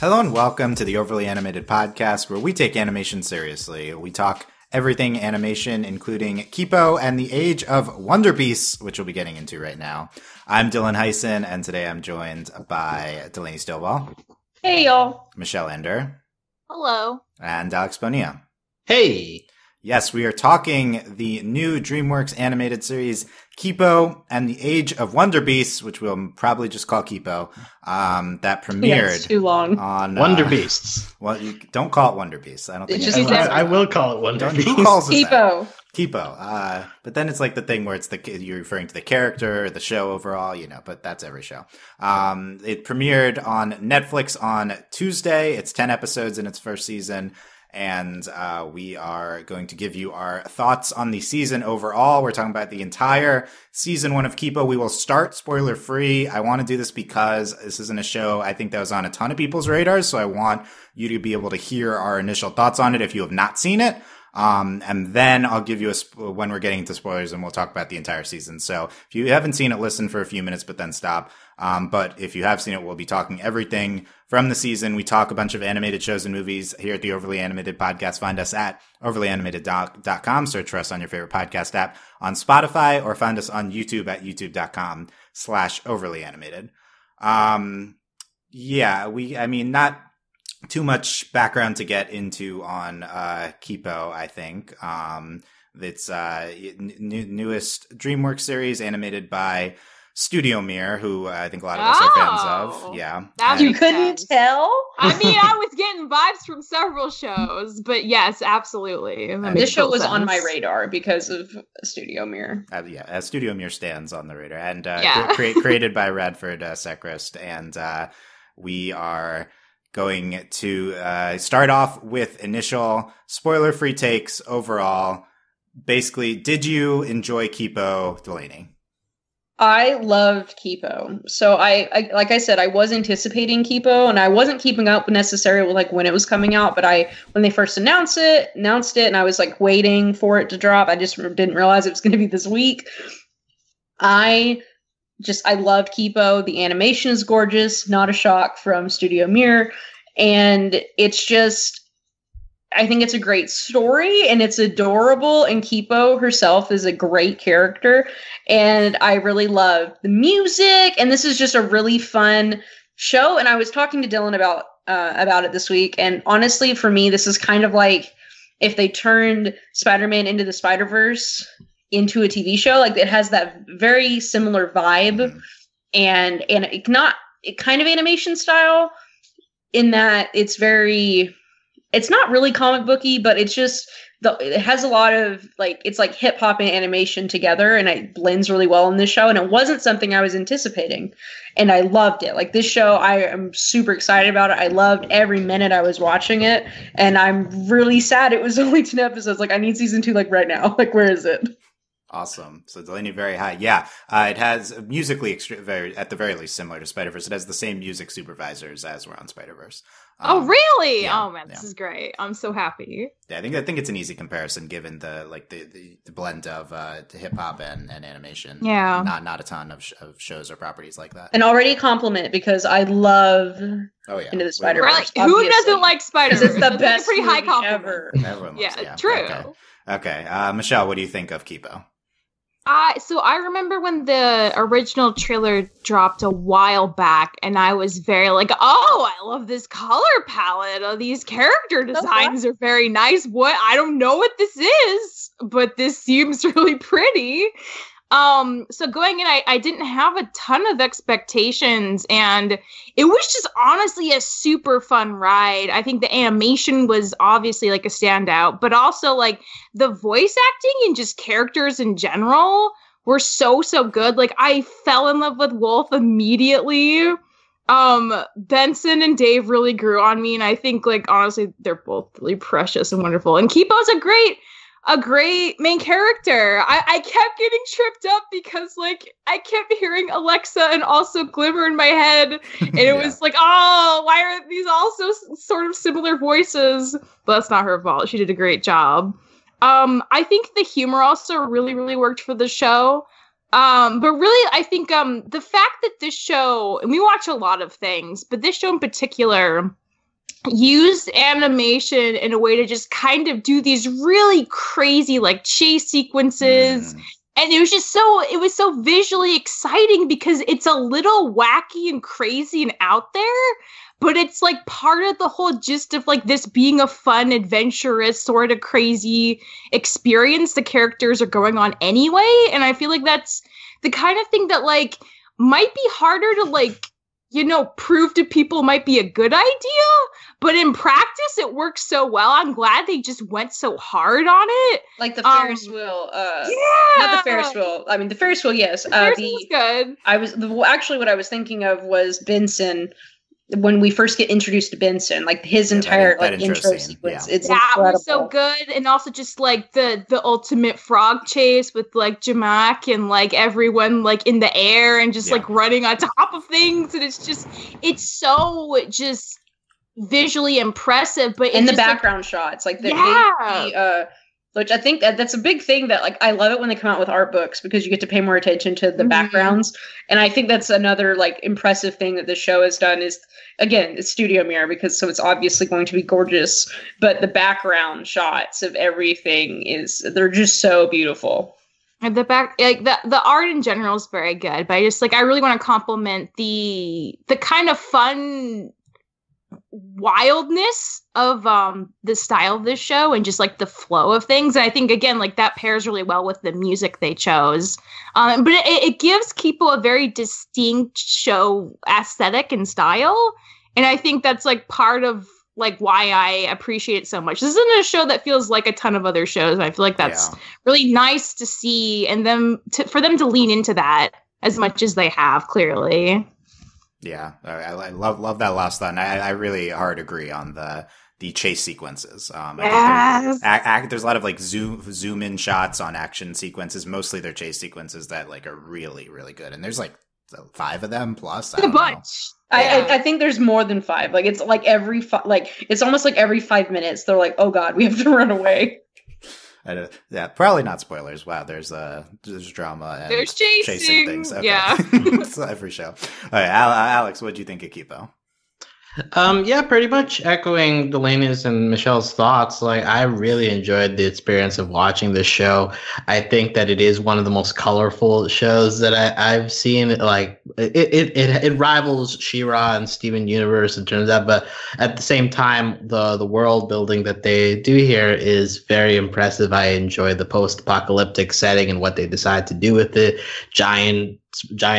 Hello and welcome to the Overly Animated Podcast, where we take animation seriously. We talk everything animation, including Kipo and the Age of Wonderbeasts, which we'll be getting into right now. I'm Dylan Hysen, and today I'm joined by Delaney Stovall. Hey, y'all. Michelle Anderer. Hello. And Alex Bonilla. Hey. Yes, we are talking the new DreamWorks animated series, Kipo and the Age of Wonderbeasts, which we'll probably just call Kipo, that premiered. Yeah, it's too long. On Wonderbeasts. Well, you don't call it Wonderbeasts. I don't think I will call it Wonderbeasts. Who calls it Kipo. Kipo. But then it's like the thing where you're referring to the character, the show overall, but that's every show. It premiered on Netflix on Tuesday. It's 10 episodes in its first season. And we are going to give you our thoughts on the season overall. We're talking about the entire season 1 of Kipo. We will start spoiler free. I want to do this because this isn't a show I think that was on a ton of people's radars. So I want you to be able to hear our initial thoughts on it if you have not seen it. And then I'll give you when we're getting into spoilers, and we'll talk about the entire season. So if you haven't seen it, listen for a few minutes, but then stop. But if you have seen it, we'll be talking everything from the season. We talk a bunch of animated shows and movies here at the Overly Animated Podcast. Find us at overlyanimated.com. Search for us on your favorite podcast app, on Spotify, or find us on YouTube at youtube.com/overlyanimated. Not too much background to get into on Kipo, I think. It's newest DreamWorks series animated by Studio Mir, who I think a lot of us are fans of. Yeah. You couldn't tell? I mean, I was getting vibes from several shows, but yes, absolutely. This show was on my radar because of Studio Mir. As Studio Mir stands on the radar. And created by Radford Secrist. And we are going to start off with initial spoiler-free takes overall. Basically, did you enjoy Kipo, Delaney? I loved Kipo. So I like I said, I was anticipating Kipo, and I wasn't keeping up necessarily with when it was coming out, but when they first announced it, and I was waiting for it to drop. I just didn't realize it was going to be this week. I loved Kipo. The animation is gorgeous, not a shock from Studio Mir. And it's just, I think it's a great story and it's adorable. And Kipo herself is a great character. And I really love the music. And this is just a really fun show. And I was talking to Dylan about it this week. And honestly, for me, this is kind of like if they turned Spider-Man into the Spider-Verse into a TV show. It has that very similar vibe and it kind of animation style, in that it's not really comic booky, but it's just, it has a lot of it's like hip hop and animation together, and it blends really well in this show. And it wasn't something I was anticipating, and I loved it. This show, I am super excited about it. I loved every minute I was watching it, and I'm really sad it was only 10 episodes. I need season 2 right now. Where is it? Awesome. So Delaney, very high. Yeah. It has musically at the very least similar to Spider-Verse. It has the same music supervisors as we're on Spider-Verse. Oh, really? Yeah, oh man, this is great. I'm so happy. Yeah, I think it's an easy comparison given the the blend of hip hop and animation. Yeah. Not a ton of shows or proproperties like that. An already compliment, because I love Into the Spider-Verse. Who doesn't like Spider-Verse? It's the best pretty high movie compliment ever. Everyone loves it. True. Okay. Michelle, what do you think of Kipo? So I remember when the original trailer dropped a while back, and I was very I love this color palette. Oh, these character designs are very nice. I don't know what this is, but this seems really pretty. So going in, I didn't have a ton of expectations, and it was just honestly a super fun ride. I think the animation was obviously a standout, but also the voice acting and just characters in general were so good. I fell in love with Wolf immediately. Benson and Dave really grew on me, and I think honestly they're both really precious and wonderful. And Kipo's a great main character. I kept getting tripped up because I kept hearing Alexa and also Glimmer in my head, and it was why are these also sort of similar voices? But that's not her fault. She did a great job. I think the humor also really worked for the show. But really, I think the fact that this show, and we watch a lot of things, but this show in particular used animation in a way to just kind of do these really crazy like chase sequences. And it was so visually exciting because it's a little wacky and crazy and out there, but it's like part of the whole gist of like this being a fun, adventurous, sort of crazy experience the characters are going on anyway. And I feel like that's the kind of thing that like might be harder to like, you know, prove to people might be a good idea, but in practice it works so well. I'm glad they just went so hard on it. Like the Ferris wheel. Not the Ferris wheel. I mean, the Ferris wheel, yes. The Ferris wheel was good. Actually, what I was thinking of was Benson. When we first get introduced to Benson, like his entire that intro scene, sequence, yeah. it's it incredible. was so good, and also just like the ultimate frog chase with like Jamak and like everyone like in the air and just like running on top of things, and it's so just visually impressive. But in the just, background like, shots, like yeah. which I think that's a big thing that like I love it when they come out with art books because you get to pay more attention to the backgrounds. And I think that's another like impressive thing that the show has done is, again, it's studio mirror because so it's obviously going to be gorgeous, but the background shots of everything they're just so beautiful. And the art in general is very good, but I really want to compliment the kind of fun wildness of the style of this show and just like the flow of things. And I think again like that pairs really well with the music they chose, but it gives Kipo a very distinct show aesthetic and style, and I think that's like part of like why I appreciate it so much. This isn't a show that feels like a ton of other shows, and I feel like that's really nice to see, and for them to lean into that as much as they have, clearly. Yeah, I love that last thought. And I really hard agree on the chase sequences. Yes. I think there's a lot of like zoom in shots on action sequences. Mostly they're chase sequences that like are really, really good. And there's like 5 of them plus. A bunch. I think there's more than 5. Like it's like it's almost like every 5 minutes they're like, oh god, we have to run away. Yeah, probably not spoilers. Wow, there's drama and there's chasing things. Okay. Yeah, it's every show. All right, Alex, what do you think of Kipo? Yeah, pretty much echoing Delaney's and Michelle's thoughts. Like, I really enjoyed the experience of watching this show. I think that it is one of the most colorful shows that I've seen. Like, it rivals She-Ra and Steven Universe, it turns out. But at the same time, the world building that they do here is very impressive. I enjoy the post-apocalyptic setting and what they decide to do with it. Giant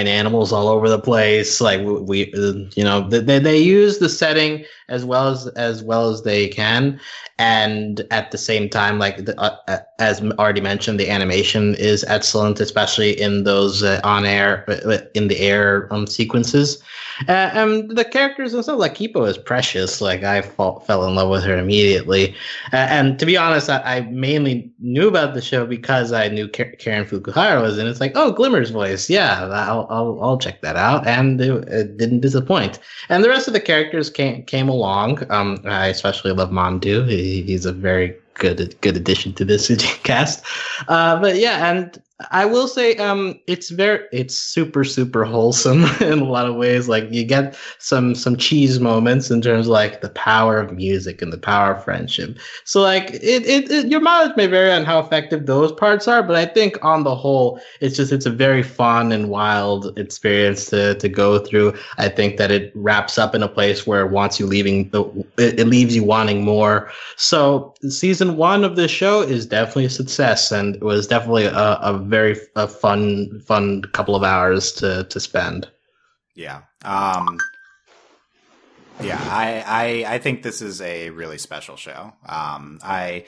animals all over the place. Like they use the setting as well as they can, and at the same time, like as already mentioned, the animation is excellent, especially in those in the air sequences. And the characters and stuff, like Kipo is precious. Like I fell in love with her immediately. And to be honest, I mainly knew about the show because I knew Karen Fukuhara was in it. It's like, oh, Glimmer's voice. Yeah, I'll check that out. And it didn't disappoint. And the rest of the characters came along. I especially love Mandu. He's a very good addition to this cast. But yeah, and I will say it's super, super wholesome in a lot of ways. Like you get some cheese moments in terms of like the power of music and the power of friendship. So like your mileage may vary on how effective those parts are, but I think on the whole, it's a very fun and wild experience to go through. I think that it wraps up in a place where it leaves you wanting more. So season 1 of this show is definitely a success, and it was definitely a very fun couple of hours to spend. Yeah. I think this is a really special show. It's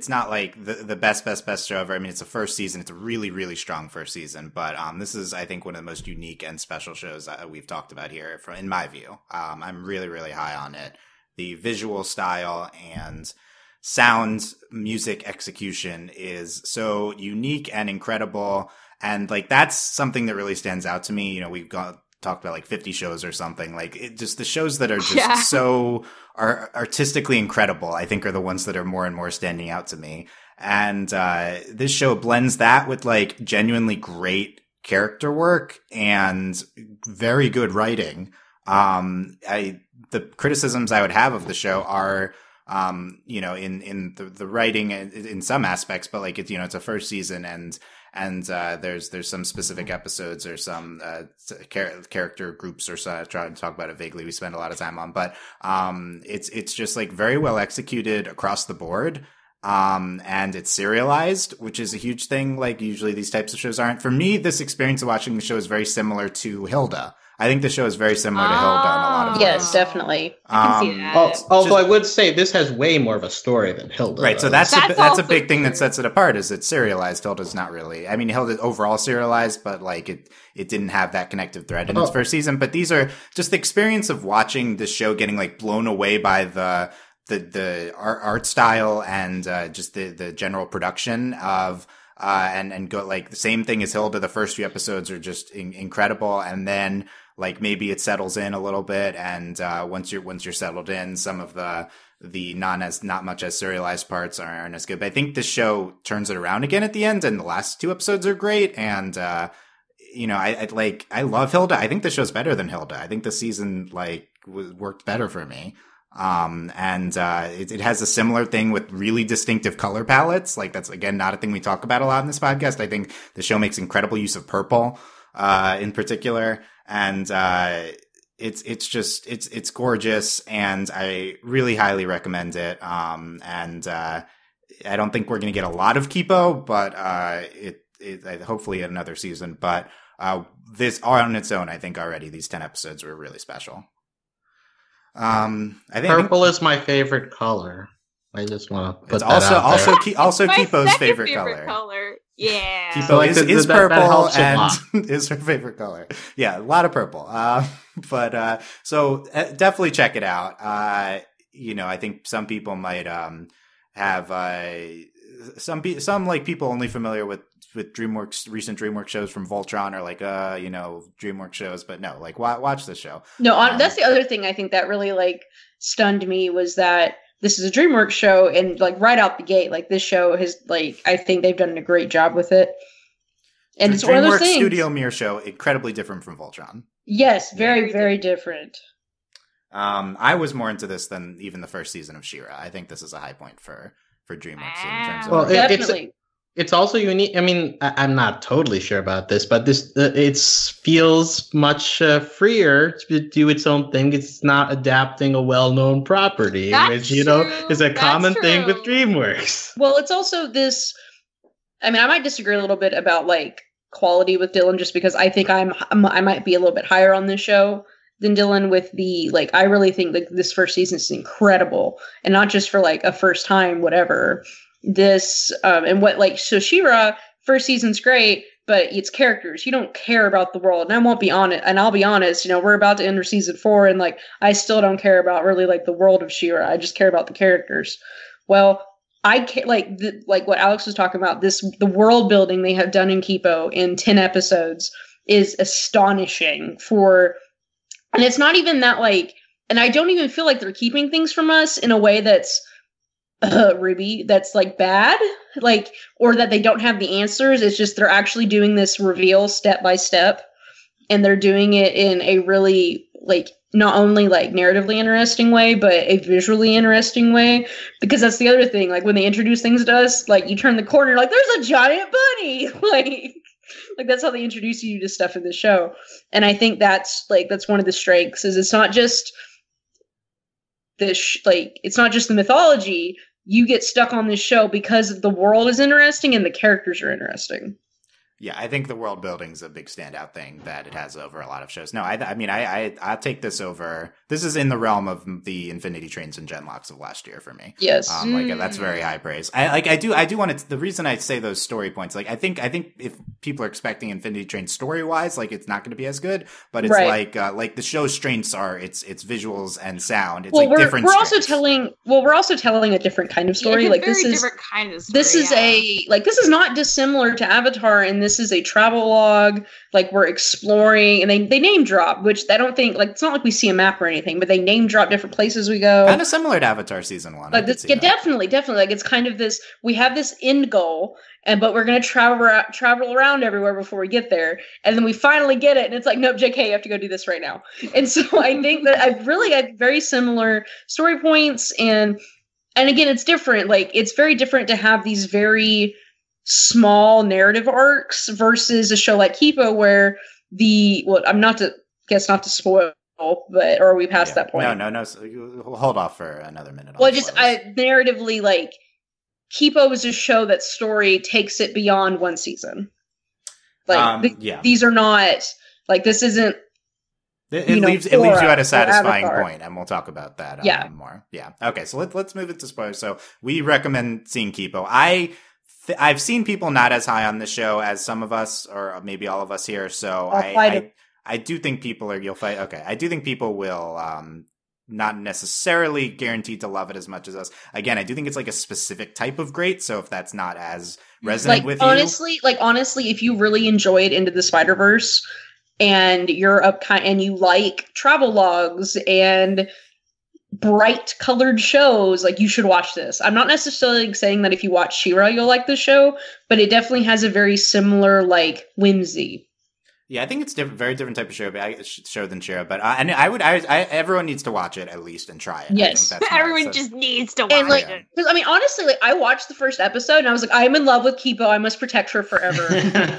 not like the best show ever. I mean, it's the first season. It's a really, really strong first season, but this is, I think, one of the most unique and special shows we've talked about here, in my view. I'm really, really high on it. The visual style and sound music execution is so unique and incredible, and like that's something that really stands out to me. You know, we've talked about like 50 shows or something. Like it just, the shows that are just are artistically incredible, I think, are the ones that are more and more standing out to me. And this show blends that with like genuinely great character work and very good writing. The criticisms I would have of the show are, in the writing in some aspects, but like it's a first season and there's some specific episodes or some character groups or so. I try to talk about it vaguely. We spend a lot of time on, but it's just like very well executed across the board. And it's serialized, which is a huge thing. Like usually these types of shows aren't. For me, this experience of watching the show is very similar to Hilda. I think the show is very similar to Hilda in a lot of ways. Yes, definitely. I can see that. Although I would say this has way more of a story than Hilda. Right, so does. that's a big thing that sets it apart. Is it's serialized. Hilda's not really. I mean, Hilda's overall serialized, but like it didn't have that connective thread in its first season. But these are just the experience of watching the show getting like blown away by the art style and just the general production of. And go like the same thing as Hilda. The first few episodes are just incredible, and then like maybe it settles in a little bit, and once you're settled in, some of the not much as serialized parts aren't as good. But I think this show turns it around again at the end, and the last two episodes are great. And I love Hilda. I think the show's better than Hilda. I think the season worked better for me. It has a similar thing with really distinctive color palettes. Like that's again not a thing we talk about a lot in this podcast. I think the show makes incredible use of purple, in particular, and it's gorgeous, and I really highly recommend it. I don't think we're gonna get a lot of Kipo, but hopefully another season. But this on its own, I think already these 10 episodes were really special. I think purple is my favorite color. I just want to put that out there. Also my Kipo's favorite color. Yeah. Kipo is purple that and is her favorite color. Yeah, a lot of purple. So definitely check it out. I think some people might have some like people only familiar with DreamWorks, recent DreamWorks shows from Voltron, or like DreamWorks shows, but no, like watch this show. No, that's the other thing I think that really like stunned me was that this is a DreamWorks show, and like right out the gate, like this show has like I think they've done a great job with it. And it's one of those things. Studio Mir show, incredibly different from Voltron. Yes, very, very different. I was more into this than even the first season of She-Ra. I think this is a high point for DreamWorks in terms of definitely. It's also unique. I mean, I'm not totally sure about this, but this it feels much freer to do its own thing. It's not adapting a well-known property, which is a common thing with DreamWorks. Well, it's also this. I mean, I might disagree a little bit about like quality with Dylan, just because I think I might be a little bit higher on this show than Dylan with the like. I really think like this first season is incredible, and not just for like a first time whatever. This and what like so She-Ra first season's great, but it's characters. You don't care about the world, and I won't be on it. And I'll be honest, we're about to enter season 4, and like I still don't care about really like the world of She-Ra. I just care about the characters. Well, I like what Alex was talking about. The world building they have done in Kipo in 10 episodes is astonishing and it's not even that like, and I don't even feel like they're keeping things from us in a way that's. Ruby, that's like bad, like, or that they don't have the answers. It's just they're actually doing this reveal step by step, and they're doing it in a really like not only like narratively interesting way, but a visually interesting way. Because that's the other thing. Like when they introduce things to us, like you turn the corner, like there's a giant bunny, like that's how they introduce you to stuff in the show. And I think that's one of the strengths is it's not just it's not just the mythology. You get stuck on this show because the world is interesting and the characters are interesting. Yeah, I think the world building is a big standout thing that it has over a lot of shows. No, I'll take this over. This is in the realm of the Infinity Trains and Genlocks of last year for me. Yes, that's very high praise. I do want to. The reason I say those story points, like I think if people are expecting Infinity Train story wise, like it's not going to be as good. But it's right. like the show's strengths are its visuals and sound. It's different. We're also telling a different kind of story. Yeah, like this is different kind of story. This is this is not dissimilar to Avatar in this this is a travel log. Like, we're exploring, and they name drop, which I don't think, like, it's not like we see a map or anything, but they name drop different places we go. Kind of similar to Avatar Season 1. Like, definitely. Like, it's kind of this, we have this end goal, but we're going to travel around everywhere before we get there. And then we finally get it, and it's like, nope, JK, you have to go do this right now. And so I think that I've really had very similar story points, and again, it's different. Like, it's very different to have these very small narrative arcs versus a show like Kipo where I'm not to spoil, but, or are we past that point? No. So we'll hold off for another minute. Well, narratively, like, Kipo is a show that story takes it beyond one season. Like, these are not, like, this isn't, it leaves you at a satisfying point, and we'll talk about that more. Yeah. Okay, so let's move into spoilers. So we recommend seeing Kipo. I've seen people not as high on the show as some of us, or maybe all of us here. So I do think people are. You'll fight. Okay, I do think people will. Not necessarily guaranteed to love it as much as us. Again, I do think it's like a specific type of great. So if that's not as resonant with you, honestly, if you really enjoyed Into the Spider-Verse and you're and you like travel logs and bright colored shows, like, you should watch this. I'm not necessarily saying that if you watch She-Ra you'll like the show, but it definitely has a very similar, like, whimsy. Yeah, I think it's very different type of show than She-Ra, but and everyone needs to watch it at least and try it. Yes, everyone just needs to watch it. Because I mean, honestly, like, I watched the first episode and I was like, I'm in love with Kipo. I must protect her forever.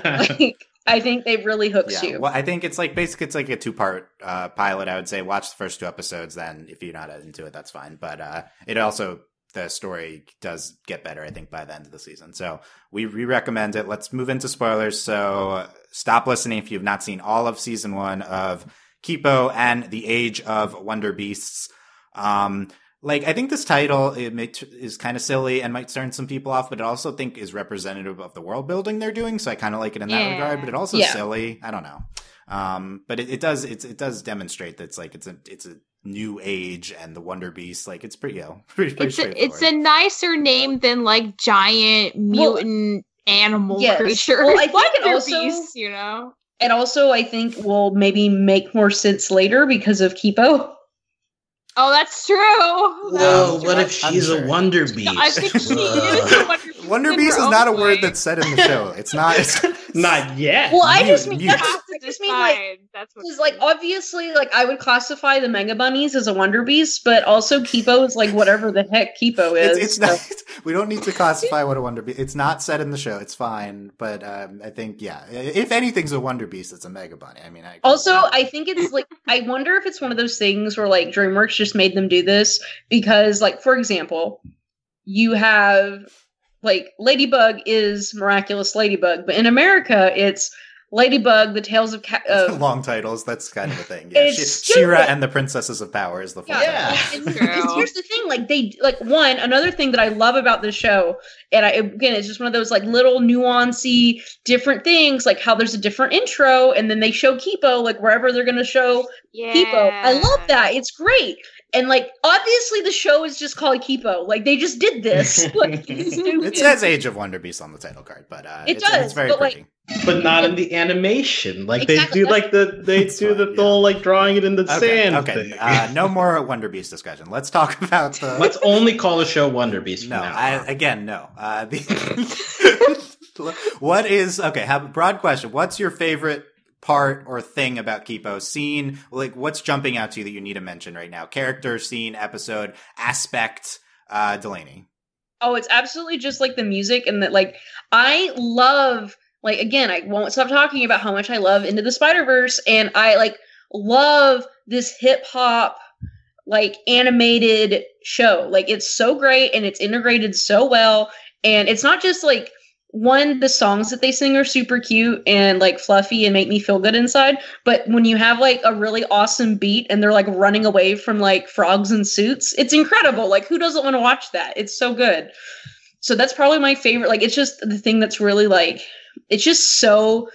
Like, I think they really hooks you. Well, I think it's like basically it's like a 2-part pilot. I would say watch the first 2 episodes. Then if you're not into it, that's fine. But it also, the story does get better, I think, by the end of the season. So we recommend it. Let's move into spoilers. So stop listening if you've not seen all of season 1 of Kipo and the Age of Wonderbeasts. Like, I think this title is kind of silly and might turn some people off, but I also think is representative of the world building they're doing. So I kind of like it in that regard, but it also silly. I don't know. But it does demonstrate that it's a new age, and the Wonderbeasts, like, it's pretty straightforward. It's a nicer name than, like, giant mutant animal creature. Well, I think it also, beasts, you know? And also, I think will maybe make more sense later because of Kipo. Oh, that's true. Whoa, what if she's a Wonder Beast? I think she is a Wonder Beast. Wonder Beast is not a word that's said in the show. It's not. Not yet. Well, I just mean like, that's because, like, obviously, like, I would classify the Mega Bunnies as a Wonder Beast, but also Kipo is like whatever the heck Kipo is. It's not. We don't need to classify what a Wonder Beast. It's not said in the show. It's fine, but I think if anything's a Wonder Beast, it's a Mega Bunny. I mean, I think it's like, I wonder if it's one of those things where, like, DreamWorks just made them do this because, like, for example, you have, like, Ladybug is Miraculous Ladybug, but in America it's Ladybug, the Tales of long titles. That's kind of a thing. Yeah, She-Ra and the Princesses of Power is the full title. Here's the thing: another thing that I love about this show, and it's just one of those, like, little nuancy, different things, like how there's a different intro, and then they show Kipo, like, wherever they're going to show Kipo. I love that. It's great. And, like, obviously the show is just called Kipo. Like, they just did this. Like, it says Age of Wonderbeasts on the title card, but it's very pretty. But not in the animation. Like, exactly. They do the whole, like, drawing it in the sand. Okay, no more Wonderbeast discussion. Let's talk about the... Let's only call the show Wonderbeast. No, no. What is... Okay, broad question. What's your favorite part or thing about Kipo? Scene, like, what's jumping out to you that you need to mention right now? Character, scene, episode, aspect, Delaney. Oh, it's absolutely just, like, the music, and that, like, I love, like, again, I won't stop talking about how much I love Into the Spider-Verse, and I, like, love this hip-hop, like, animated show. Like, it's so great, and it's integrated so well, and it's not just, like, the songs that they sing are super cute and, like, fluffy and make me feel good inside. But when you have, like, a really awesome beat and they're, like, running away from, like, frogs in suits, it's incredible. Like, who doesn't want to watch that? It's so good. So that's probably my favorite. Like, it's just the thing that's really, like, it's just so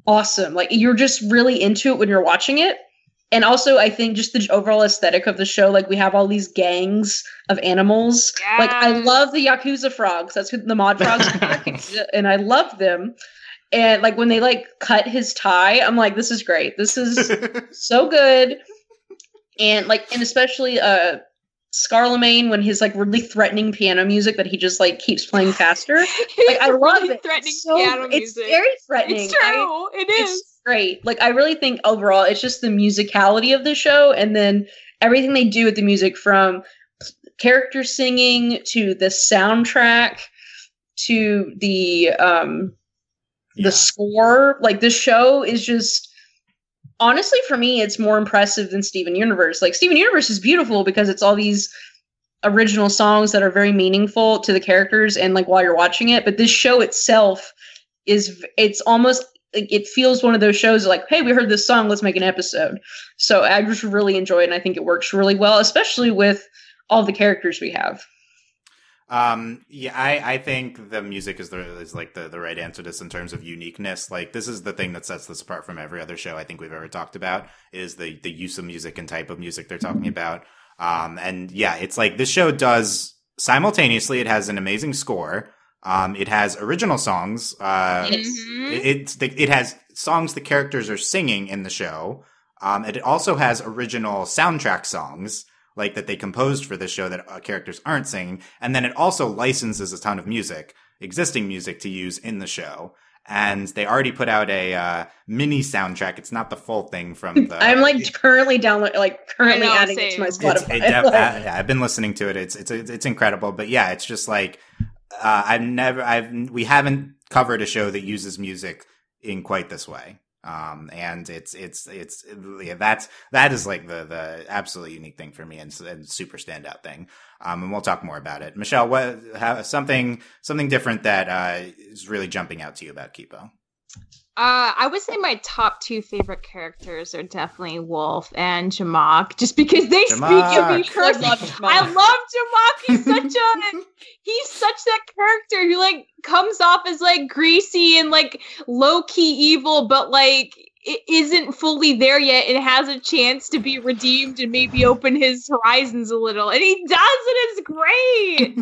awesome. Like, you're just really into it when you're watching it. And also, I think just the overall aesthetic of the show, like, we have all these gangs of animals. Like, I love the Yakuza frogs. That's who the mod frogs are. And I love them. And like when they like cut his tie, I'm like, this is great. This is so good. And like, and especially Scarlemagne, when his like really threatening piano music that he just like keeps playing faster. Like I love it. Threatening So, piano music. It's very threatening. It's true. It's great. Like I really think overall it's just the musicality of the show, and then everything they do with the music, from character singing to the soundtrack to the score. Like this show is just, honestly, for me, it's more impressive than Steven Universe. Like Steven Universe is beautiful because it's all these original songs that are very meaningful to the characters and like while you're watching it. But this show itself it's almost like it feels one of those shows like, hey, we heard this song, let's make an episode. So I just really enjoy it, and I think it works really well, especially with all the characters we have. I think the music is like the right answer to this in terms of uniqueness. Like this is the thing that sets this apart from every other show I think we've ever talked about, is the use of music and type of music they're talking about. And yeah, it's like this show does simultaneously, it has an amazing score. It has original songs. It has songs the characters are singing in the show. It also has original soundtrack songs, like that they composed for this show that characters aren't singing. And then it also licenses a ton of music, existing music, to use in the show. And they already put out a mini soundtrack. It's not the full thing from the... I'm like currently adding it to my Spotify. I've been listening to it. It's incredible. But yeah, it's just like we haven't covered a show that uses music in quite this way. And that is like the absolutely unique thing for me, and super standout thing. And we'll talk more about it. Michelle, something different that is really jumping out to you about Kipo? I would say my top two favorite characters are definitely Wolf and Jamak, just because they speak of me personally. I love Jamak. He's such that character who like comes off as like greasy and like low key evil, but like it isn't fully there yet and has a chance to be redeemed and maybe open his horizons a little. And he does, and it's great.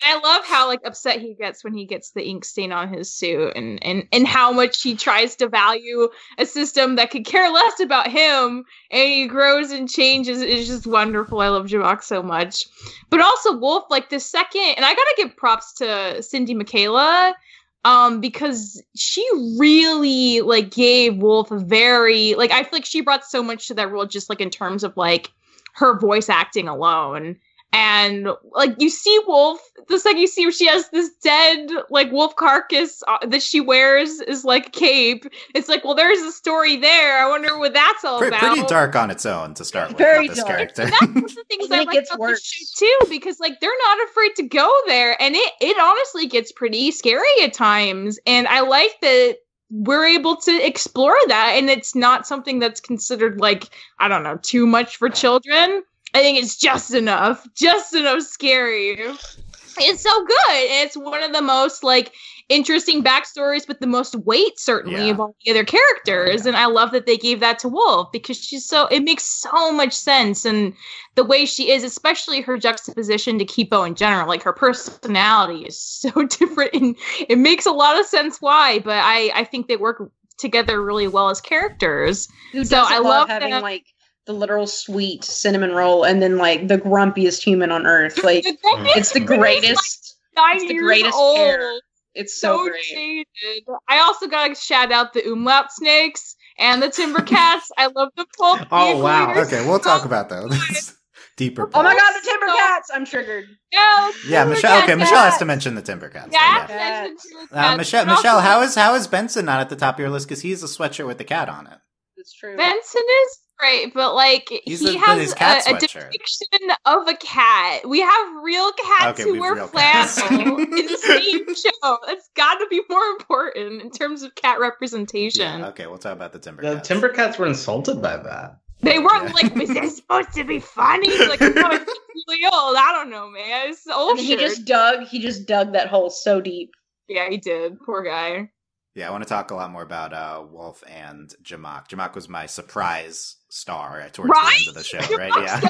I love how like upset he gets when he gets the ink stain on his suit, and how much he tries to value a system that could care less about him, and he grows and changes. It's just wonderful. I love Jamak so much. But also Wolf, like the second, and I gotta give props to Cindy Michaela, because she really like gave Wolf a very, like, I feel like she brought so much to that role, just like in terms of like her voice acting alone. And like you see Wolf, the second you see her, she has this dead like wolf carcass that she wears is like a cape. It's like, well, there's a story there. I wonder what that's all about. Pretty dark on its own to start with. Very this dark. character. And that's one of the things I like about the show too, because like they're not afraid to go there, and it honestly gets pretty scary at times. And I like that we're able to explore that, and it's not something that's considered like, I don't know, too much for children. I think it's just enough scary. It's so good. And it's one of the most like interesting backstories with the most weight, certainly, of all the other characters. Yeah. And I love that they gave that to Wolf, because it makes so much sense. And the way she is, especially her juxtaposition to Kipo in general, like her personality is so different, and it makes a lot of sense why, but I think they work together really well as characters. So I love having like the literal sweet cinnamon roll, and then like the grumpiest human on earth. Like it's the greatest. Like it's the greatest hair. It's so great. Shaded. I also gotta shout out the umlaut snakes and the timber cats. I love the pulp. Oh wow! Okay, we'll talk about those. Deeper. Oh my god, the timber cats! I'm triggered. Yeah, Michelle. Okay, Michelle has to mention the timber cats. Yeah. Michelle, how is Benson not at the top of your list? Because he's a sweatshirt with the cat on it. It's true. Benson is great, but like he has a depiction of a cat. We have real cats who wear flannel in the same show. That's got to be more important in terms of cat representation. Yeah, okay, we'll talk about the timber cats. The timber cats were insulted by that. They weren't like, was this supposed to be funny? Like, no, it's really old. I don't know, man. It's old. He just dug that hole so deep. Yeah, he did. Poor guy. Yeah, I want to talk a lot more about Wolf and Jamak. Jamak was my surprise star towards the end of the show, right? Yeah.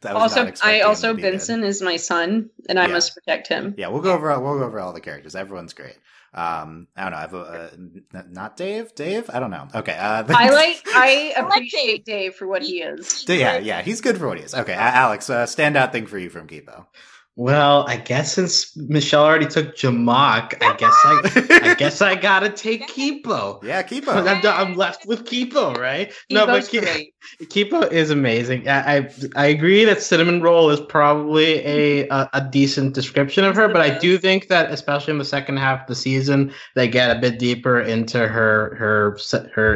I was not expecting him to be good. Benson is my son, and I must protect him. Yeah, we'll go over all the characters. Everyone's great. I don't know. I have not Dave. Dave? I don't know. Okay. I appreciate Dave for what he is. Yeah, he's good for what he is. Okay, Alex, standout thing for you from Kipo. Well, I guess since Michelle already took Jamak, I guess I gotta take Kipo. Yeah, Kipo. I'm left with Kipo, right? Kipo is amazing. I agree that cinnamon roll is probably a decent description of her, but I do think that especially in the second half of the season, they get a bit deeper into her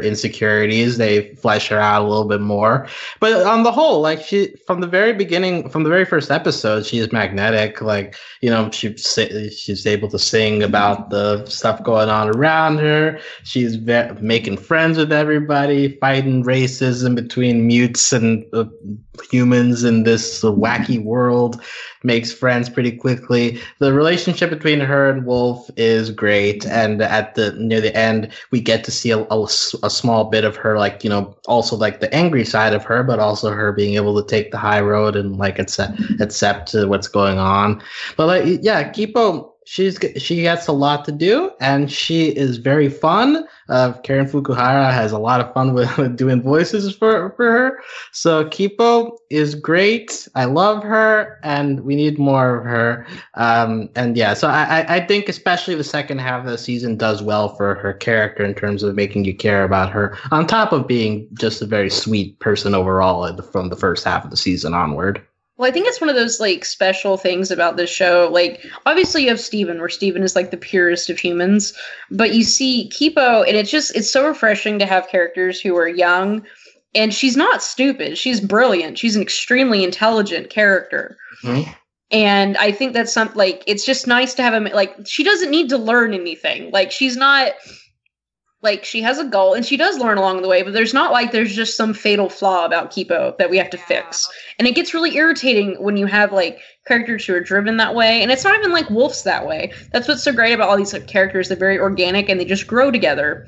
insecurities. They flesh her out a little bit more. But on the whole, like from the very first episode, she is magnetic. Like, you know, she's able to sing about the stuff going on around her. She's making friends with everybody, fighting racism between mutes and humans in this wacky world. Makes friends pretty quickly. The relationship between her and Wolf is great, and near the end, we get to see a small bit of her, like, you know, also like the angry side of her, but also her being able to take the high road and like accept what's going on. But like, yeah, Kipo, she gets a lot to do, and she is very fun. Karen Fukuhara has a lot of fun with doing voices for her. So Kipo is great. I love her, and we need more of her. And yeah, so I think especially the second half of the season does well for her character in terms of making you care about her, on top of being just a very sweet person overall from the first half of the season onward. Well, I think it's one of those, like, special things about this show. Like, obviously you have Steven, where Steven is, like, the purest of humans. But you see Kipo, and it's so refreshing to have characters who are young. And she's not stupid. She's brilliant. She's an extremely intelligent character. Mm-hmm. And I think that's something, like, it's just nice to have him, like, she doesn't need to learn anything. Like, she's not... Like, she has a goal, and she does learn along the way, but there's just some fatal flaw about Kipo that we have to fix. And it gets really irritating when you have, like, characters who are driven that way, and it's not even, like, Wolf's that way. That's what's so great about all these, like, characters. They're very organic, and they just grow together.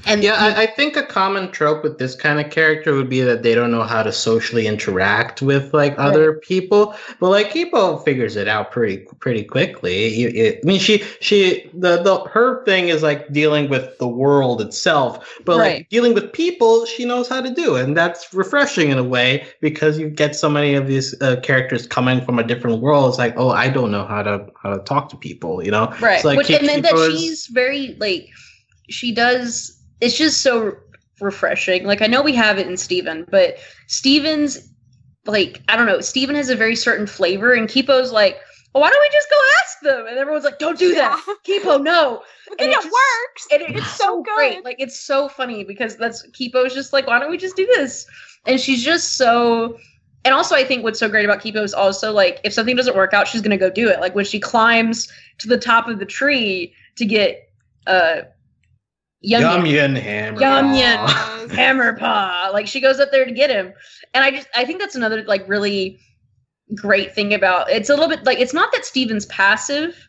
And yeah, I think a common trope with this kind of character would be that they don't know how to socially interact with like other people. But like Kipo figures it out pretty quickly. I mean, her thing is like dealing with the world itself, but like dealing with people, she knows how to do, and that's refreshing in a way because you get so many of these characters coming from a different world. It's like, oh, I don't know how to talk to people, you know? Right. So, like, and then that she's very like she does. It's just so refreshing. Like, I know we have it in Steven, but Steven's, like, I don't know, Steven has a very certain flavor, and Kipo's like, well, why don't we just go ask them? And everyone's like, don't do that. Kipo, no. But then it works. And it's so great. Like, it's so funny because Kipo's just like, why don't we just do this? And she's just so... And also, I think what's so great about Kipo is also, like, if something doesn't work out, she's going to go do it. Like, when she climbs to the top of the tree to get... Yum-yun hammer paw. Like, she goes up there to get him. And I think that's another, like, really great thing about it's a little bit like, it's not that Steven's passive,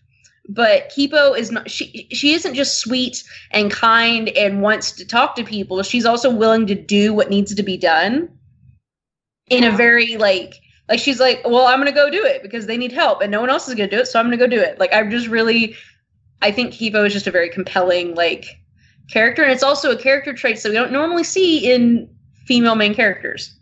but Kipo is not, she isn't just sweet and kind and wants to talk to people. She's also willing to do what needs to be done in a very like she's like, well, I'm gonna go do it because they need help and no one else is gonna do it, so I'm gonna go do it. Like, I think Kipo is just a very compelling, like, character, and it's also a character trait that we don't normally see in female main characters.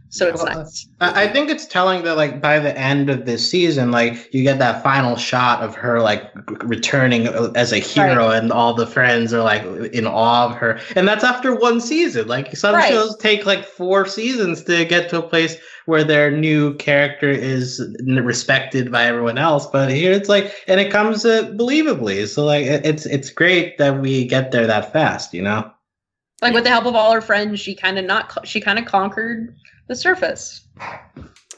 So it's nice. I think it's telling that, like, by the end of this season, like, you get that final shot of her, like, returning as a hero, and all the friends are, like, in awe of her. And that's after one season. Like, some shows take, like, 4 seasons to get to a place where their new character is respected by everyone else. But here it's like, and it comes believably. So, like, it's great that we get there that fast, you know? Like, with the help of all her friends, she kind of conquered the surface.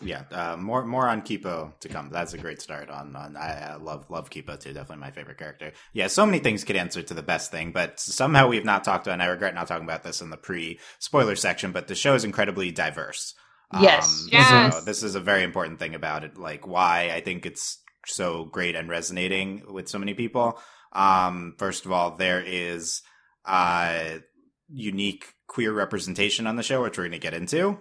Yeah, more on Kipo to come. That's a great start on I love Kipo too. Definitely my favorite character. Yeah, so many things could answer to the best thing, but somehow we've not talked about, and I regret not talking about this in the pre-spoiler section, but the show is incredibly diverse. Yes. So this is a very important thing about it, like why I think it's so great and resonating with so many people. First of all, there is unique queer representation on the show, which we're going to get into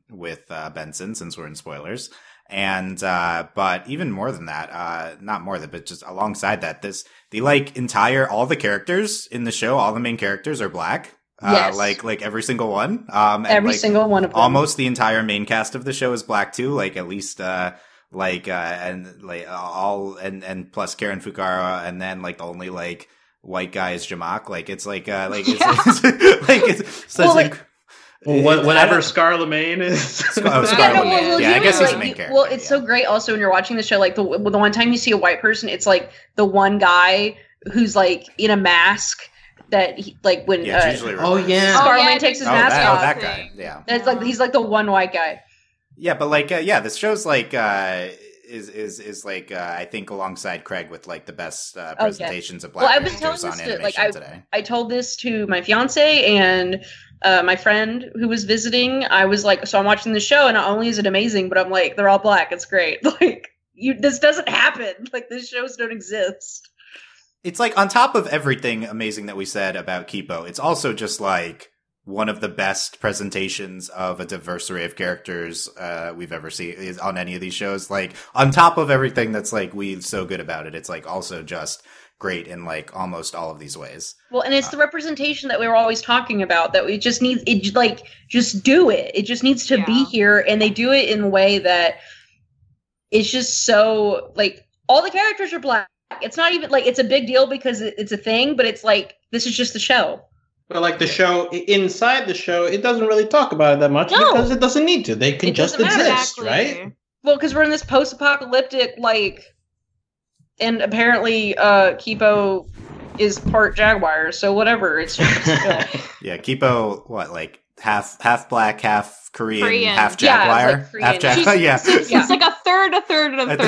with Benson, since we're in spoilers. And but even more than that, not more than, but just alongside that, all the characters in the show, all the main characters are black. Yes. Like every single one. Every single one of them. Almost the entire main cast of the show is black too. Like at least and plus Karen Fukuhara, and then like the only like white guy is Jamak. Like it's whatever Scarlemagne is. Scarlemagne. I guess he's the main character. Well, it's so great also when you're watching the show, like the one time you see a white person, it's like the one guy who's like in a mask that he, like when Scarlemagne takes his mask off. That guy. Yeah. And it's like he's like the one white guy. Yeah, but like this show's like is like I think alongside Craig with like the best presentations of black characters on animation today. I told this to my fiance and my friend who was visiting. I was like, so I'm watching the show, and not only is it amazing, but I'm like, they're all black. It's great. Like this doesn't happen. Like these shows don't exist. It's like on top of everything amazing that we said about Kipo, it's also just like one of the best presentations of a diverse array of characters we've ever seen is on any of these shows. Like on top of everything that's like so good about it, it's like also just great in like almost all of these ways. Well, and it's the representation that we were always talking about, that we just need it, like just do it. It just needs to be here, and they do it in a way that it's just so like all the characters are black. It's not even like it's a big deal because it's a thing, but it's like this is just the show. But like the show, inside the show, it doesn't really talk about it that much because it doesn't need to. They can just exist, right? Well, because we're in this post-apocalyptic, like, and apparently Kipo is part Jaguar, so whatever. It's just yeah, Kipo, what, like half black, half Korean, half Jaguar, half Jaguar. It's like a third.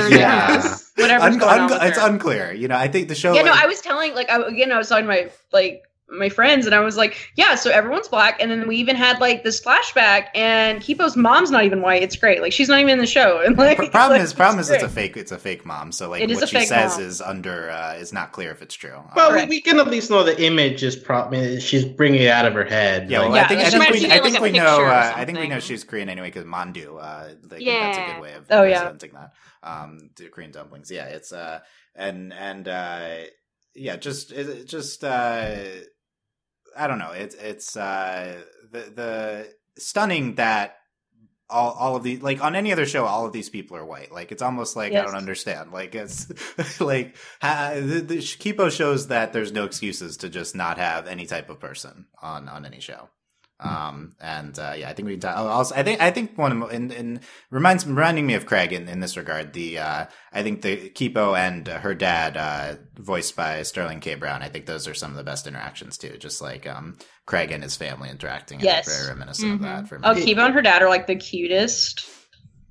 Yeah, whatever's going on with it's her. unclear. You know, I think the show. Yeah, no, I was telling, like, I was talking to my friends, and I was like, yeah, so everyone's black, and then we even had like this flashback, and Kipo's mom's not even white. It's great. Like she's not even in the show. And like problem is it's a fake mom. So like what she says mom. is not clear if it's true. Well, we can at least know the image is she's bringing it out of her head. Yeah, well, I think we know. I think we know she's Korean anyway because Mandu. That's a good way of presenting that. The Korean dumplings. Yeah, it's I don't know. It's the stunning that all of these, like on any other show, all of these people are white. Like it's almost like I don't understand. Like it's like the Kipo shows that there's no excuses to just not have any type of person on any show. I think we can also, I think one in reminding me of Craig in this regard, I think the Kipo and her dad, voiced by Sterling K. Brown, I think those are some of the best interactions too. Just like, Craig and his family interacting. Yes. Very reminiscent of that for me. Oh, Kipo and her dad are like the cutest.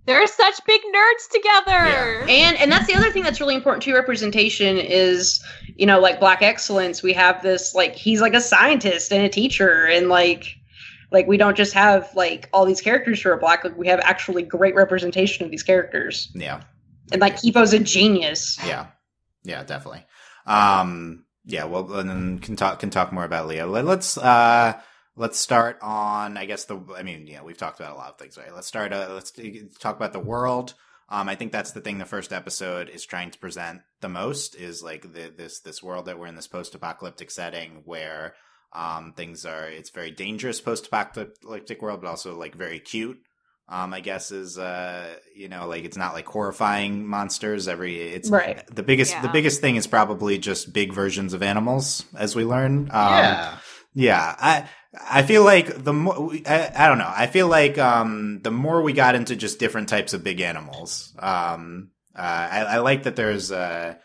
They're such big nerds together. Yeah. And that's the other thing that's really important to representation is, you know, like Black Excellence. We have this, like, he's like a scientist and a teacher, and like we don't just have like all these characters who are black. Like we have actually great representation of these characters. Yeah. And like Kipo's a genius. Yeah. Yeah, definitely. Well, and then can talk more about Leo. Let's start on, I guess we've talked about a lot of things, right? Let's talk about the world. I think that's the thing the first episode is trying to present the most, is like this world that we're in, this post-apocalyptic setting where it's very dangerous post-apocalyptic world, but also like very cute. I guess is like it's not like horrifying monsters. The biggest thing is probably just big versions of animals, as we learn. I feel like the more I don't know. I feel like the more we got into just different types of big animals. I like that there's the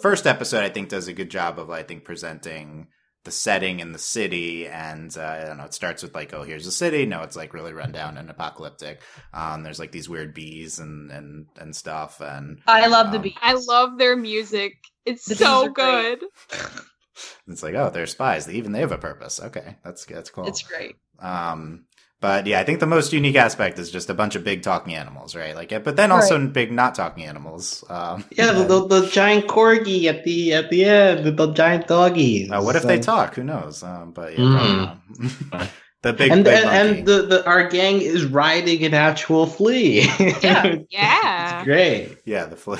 first episode I think does a good job of presenting the setting in the city, and I don't know, it starts with like, oh, here's a city. No, it's like really run down and apocalyptic. There's like these weird bees and stuff, and I love the bees. I love their music. It's so good. It's like, oh, they're spies. Even they have a purpose. Okay, that's cool. It's great. But yeah, I think the most unique aspect is just a bunch of big talking animals, right? Like, but then also big not talking animals. The giant corgi at the end, the giant doggies. What if they talk? Who knows? But yeah, the big and big and the our gang is riding an actual flea. Yeah, it's great. Yeah, the flea.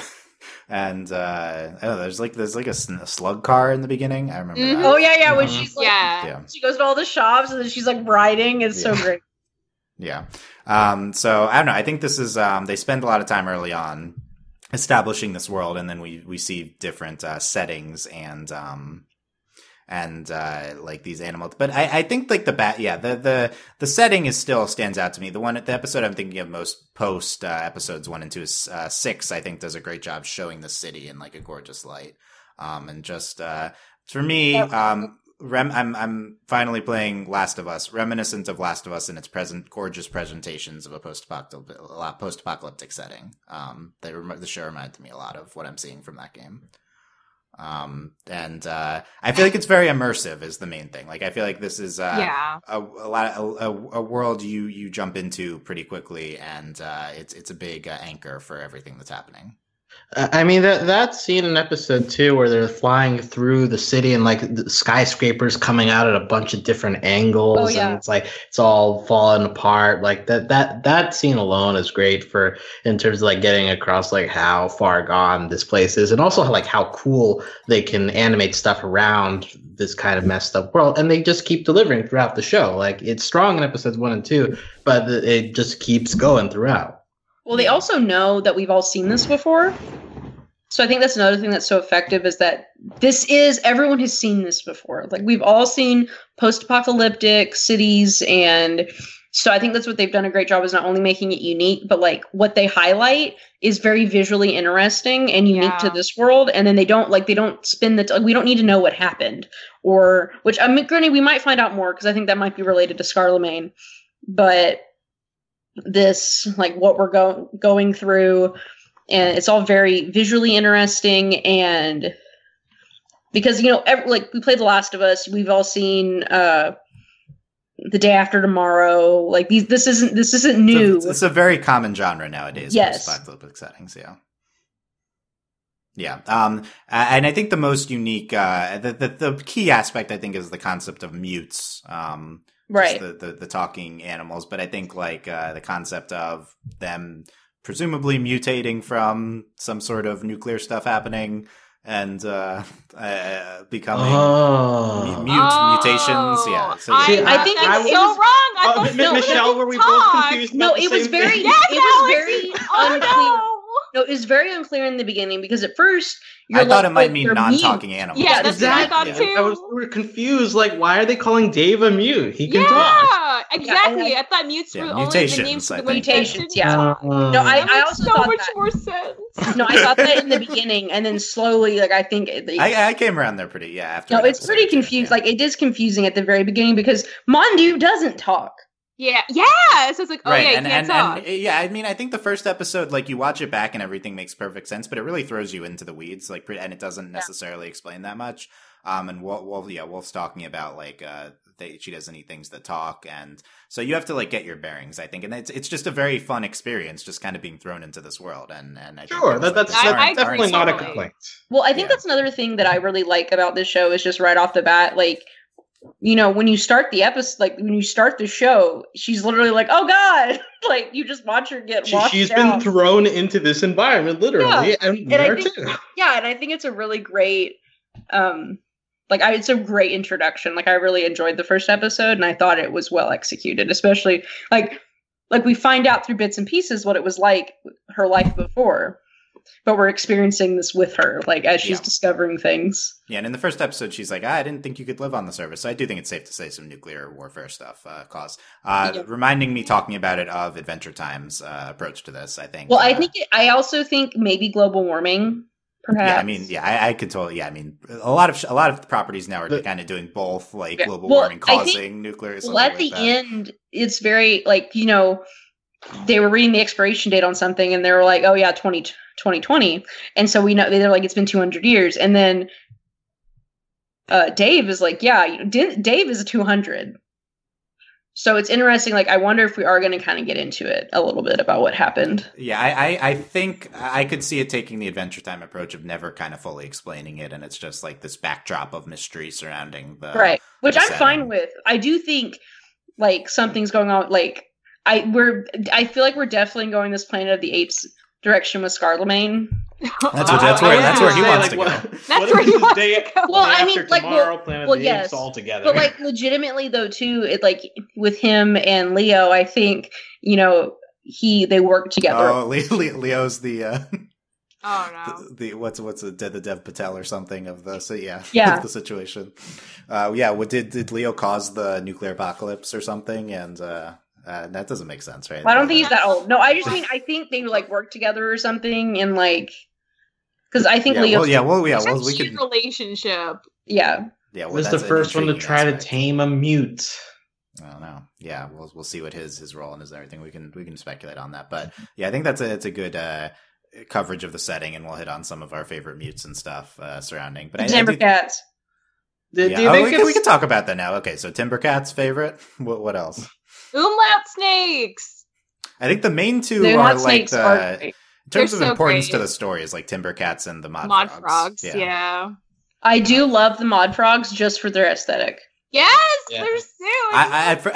And there's like a slug car in the beginning. I remember. That. Oh yeah, when she's like, yeah, she goes to all the shops and then she's like riding. It's so great. Yeah. So I don't know. I think this is they spend a lot of time early on establishing this world, and then we see different settings and like these animals. But I think like the setting is still stands out to me. The episode I'm thinking of most post episodes 1 and 2 is 6. I think does a great job showing the city in like a gorgeous light. And just for me, I'm finally playing Last of Us, reminiscent of Last of Us in its gorgeous presentations of a post-apocalyptic setting. The show reminded me a lot of what I'm seeing from that game. I feel like it's very immersive is the main thing. Like I feel like this is a world you jump into pretty quickly, and it's a big anchor for everything that's happening. I mean that scene in episode 2 where they're flying through the city and like the skyscrapers coming out at a bunch of different angles, and it's like it's all falling apart. Like that scene alone is great in terms of like getting across like how far gone this place is, and also like how cool they can animate stuff around this kind of messed up world, and they just keep delivering throughout the show. Like it's strong in episodes 1 and 2, but it just keeps going throughout. Well, they also know that we've all seen this before. So I think that's another thing that's so effective is that everyone has seen this before. Like we've all seen post-apocalyptic cities. And so I think that's what they've done a great job is not only making it unique, but like what they highlight is very visually interesting and unique to this world. And then they don't spin we don't need to know what happened which I mean, granted, we might find out more because I think that might be related to Scarlemagne, but this like what we're going through, and it's all very visually interesting. And because like we played The Last of Us, we've all seen The Day After Tomorrow. Like this isn't new. It's a very common genre nowadays. Yes, post-apocalyptic settings. Yeah. And I think the most unique, the key aspect I think is the concept of mutes. Right. The talking animals. But I think like the concept of them presumably mutating from some sort of nuclear stuff happening and becoming mutations. Yeah. So, I think it's so wrong. I thought Michelle, were we both confused? No, it was very unclear. No, it was very unclear in the beginning because at first I thought it might mean non-talking animals. Yeah, that's exactly what I thought too. We were confused. Like, why are they calling Dave a mute? He can talk. Yeah, exactly. I thought mutes were only the names for the mutations. Yeah. No, I also so thought much that. more sense. No, I thought that in the beginning, and then slowly, like I think I came around there pretty. Yeah. After. No, it's pretty confused. Yeah. Like it is confusing at the very beginning because Mondu doesn't talk. Yeah. So it's like, oh right. yeah, you can't talk. I mean, I think the first episode, like you watch it back and everything makes perfect sense, but it really throws you into the weeds, like, and it doesn't necessarily explain that much. And Wolf's talking about like she doesn't eat things that talk, and so you have to like get your bearings, I think, and it's just a very fun experience, just kind of being thrown into this world. And I sure, think that's definitely not a complaint. Well, I think that's another thing that I really like about this show is just right off the bat, like. When you start the episode, like when you start the show, she's literally like, "Oh God!" Like you just watch her get washed She's down. Been thrown into this environment, literally, and I think, too. Yeah, and I think it's a really great, it's a great introduction. Like I really enjoyed the first episode, and I thought it was well executed, especially like we find out through bits and pieces what it was like her life before. But we're experiencing this with her, like, as she's discovering things. Yeah, and in the first episode, she's like, I didn't think you could live on the surface. So I do think it's safe to say some nuclear warfare stuff caused. Reminding me talking about it of Adventure Time's approach to this, I think. Well, I also think maybe global warming, perhaps. Yeah, I mean, I could totally, I mean, a lot of properties now are kind of doing both, like, global warming causing nuclear. Well, at the end, it's very, like, they were reading the expiration date on something, and they were like, oh, yeah, 2020, and so we know they're like it's been 200 years, and then Dave is like, yeah, Dave is 200, So it's interesting. Like, I wonder if we are going to kind of get into it a little bit about what happened. Yeah, I think I could see it taking the Adventure Time approach of never kind of fully explaining it, and it's just like this backdrop of mystery surrounding the right, which the I'm setting. fine with. I do think like something's going on. Like I feel like we're definitely going this Planet of the Apes direction with Scarlemagne. That's where he wants to go. That's where he wants to go. Well, I mean, like, Planet of the Apes all together. But like, legitimately though, too, it like with him and Leo, I think they work together. Oh, Leo's the Oh no! the what's the Dev Patel or something of the yeah. the situation. What did Leo cause the nuclear apocalypse or something? And that doesn't make sense, right? I don't think he's that old. No, I think they like work together or something, and like because I think Leo. We could relationship. Yeah. Yeah, well, was the first one to try to tame a mute. I don't know. Yeah, we'll see what his role in is and everything. We can speculate on that, but yeah, I think it's a good coverage of the setting, and we'll hit on some of our favorite mutes and stuff surrounding. But Timbercats. We can talk about that now. Okay, so Timbercats favorite. What else? Umlaut snakes. I think the main two are like in terms of so importance great. to the story is like Timbercats and the Mod frogs. Yeah. I do love the Mod Frogs just for their aesthetic. Yes, Yeah. they're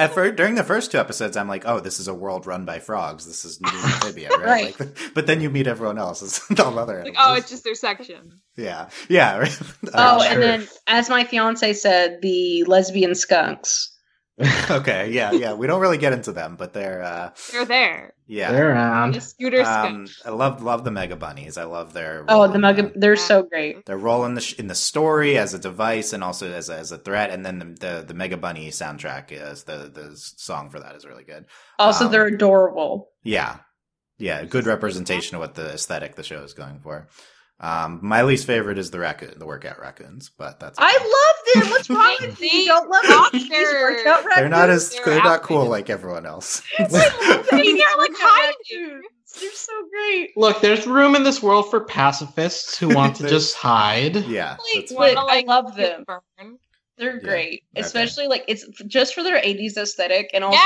so. During the first two episodes, I'm like, oh, this is a world run by frogs. This is new amphibia, right? Right. Like, but then you meet everyone else. It's all other animals. Like, oh, it's just their section. Yeah. Right? And then, as my fiance said, the lesbian skunks. Okay, yeah. We don't really get into them, but they're there. Yeah, They're around. The scooter skunk. I love the Mega Bunnies. I love their They're so great. Their role in the story as a device and also as a threat, and then the Mega Bunny soundtrack is the song for that is really good. Also, they're adorable. Yeah, good representation of what the aesthetic the show is going for. My least favorite is the workout raccoons, but that's okay. I love them. What's wrong with you? You don't love these workout raccoons? They're not cool like everyone else. They're like hiding. They're so great. Look, there's room in this world for pacifists who want to just hide. Yeah, that's But fine. I love them. They're great, especially like it's just for their 80s aesthetic, and also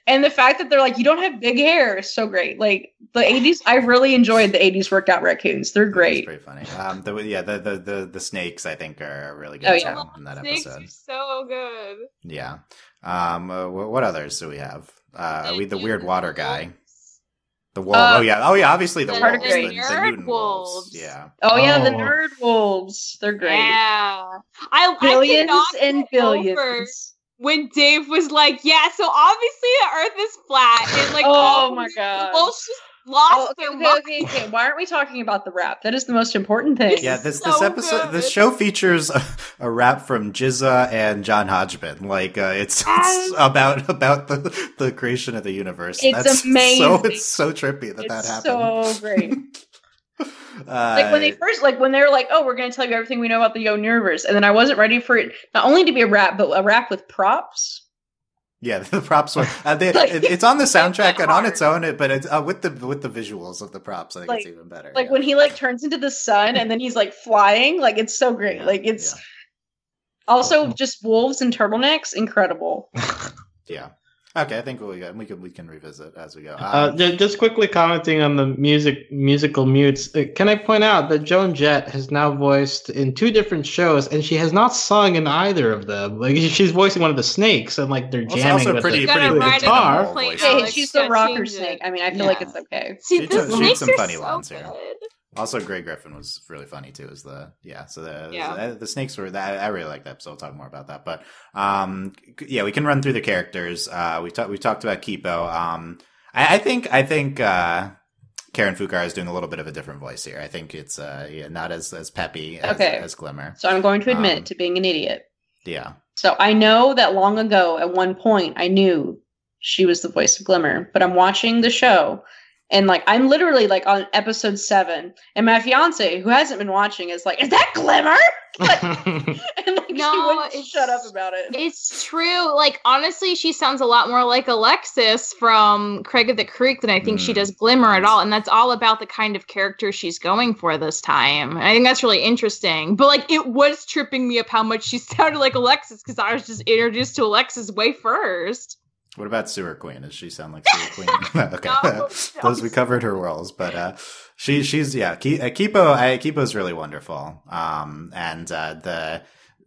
and the fact that they're like you don't have big hair is so great. Like the 80s, I really enjoyed the 80s workout raccoons. They're great. It's pretty funny. The snakes I think are a really good show in that snakes episode. Are so good. Yeah. What others do we have? Are we the weird water guy? The wolf. Obviously the wolves. The Newton wolves. Yeah. The nerd wolves. They're great. Yeah. Billions I and billions. When Dave was like, yeah, so obviously the Earth is flat, and like, oh my god, the wolves just lost their mind. Okay. Why aren't we talking about the rap? That is the most important thing. Yeah, this episode, this show features a rap from Jizza and John Hodgman. Like, it's about the creation of the universe. It's amazing. It's so trippy that happened. So great. When they were like, oh, we're going to tell you everything we know about the Yo universe, and then I wasn't ready for it not only to be a rap, but a rap with props. Yeah, the props were. It's on the soundtrack and on its own, but it's with the visuals of the props. I think it's even better. Like when he turns into the sun and then he's flying, it's so great. Also just wolves and turtlenecks, incredible. Yeah. Okay, I think we can revisit as we go. Just quickly commenting on the musical mutes. Can I point out that Joan Jett has now voiced in 2 different shows, and she has not sung in either of them. Like she's voicing one of the snakes, and they're jamming with pretty guitar. Hey, she's the rocker snake. I mean, I feel like it's okay. She shoots some funny so lines good. here. Also, Grey Griffin was really funny too. The snakes were. I really like that episode. We'll talk more about that. But we can run through the characters. We talked about Kipo. I think Karen Fukuhara is doing a little bit of a different voice here. I think it's not as peppy as Glimmer. So I'm going to admit to being an idiot. Yeah. So I know that long ago, at one point, I knew she was the voice of Glimmer. But I'm watching the show. And I'm literally on episode 7, and my fiance, who hasn't been watching, is like, "Is that Glimmer?" And wouldn't shut up about it. It's true. Like, honestly, she sounds a lot more like Alexis from Craig of the Creek than I think she does Glimmer at all. And that's all about the kind of character she's going for this time. And I think that's really interesting. But, like, it was tripping me up how much she sounded like Alexis because I was just introduced to Alexis way first. What about Sewer Queen? Does she sound like Sewer Queen? Okay. Those we covered her roles, but she's Kipo's really wonderful. And the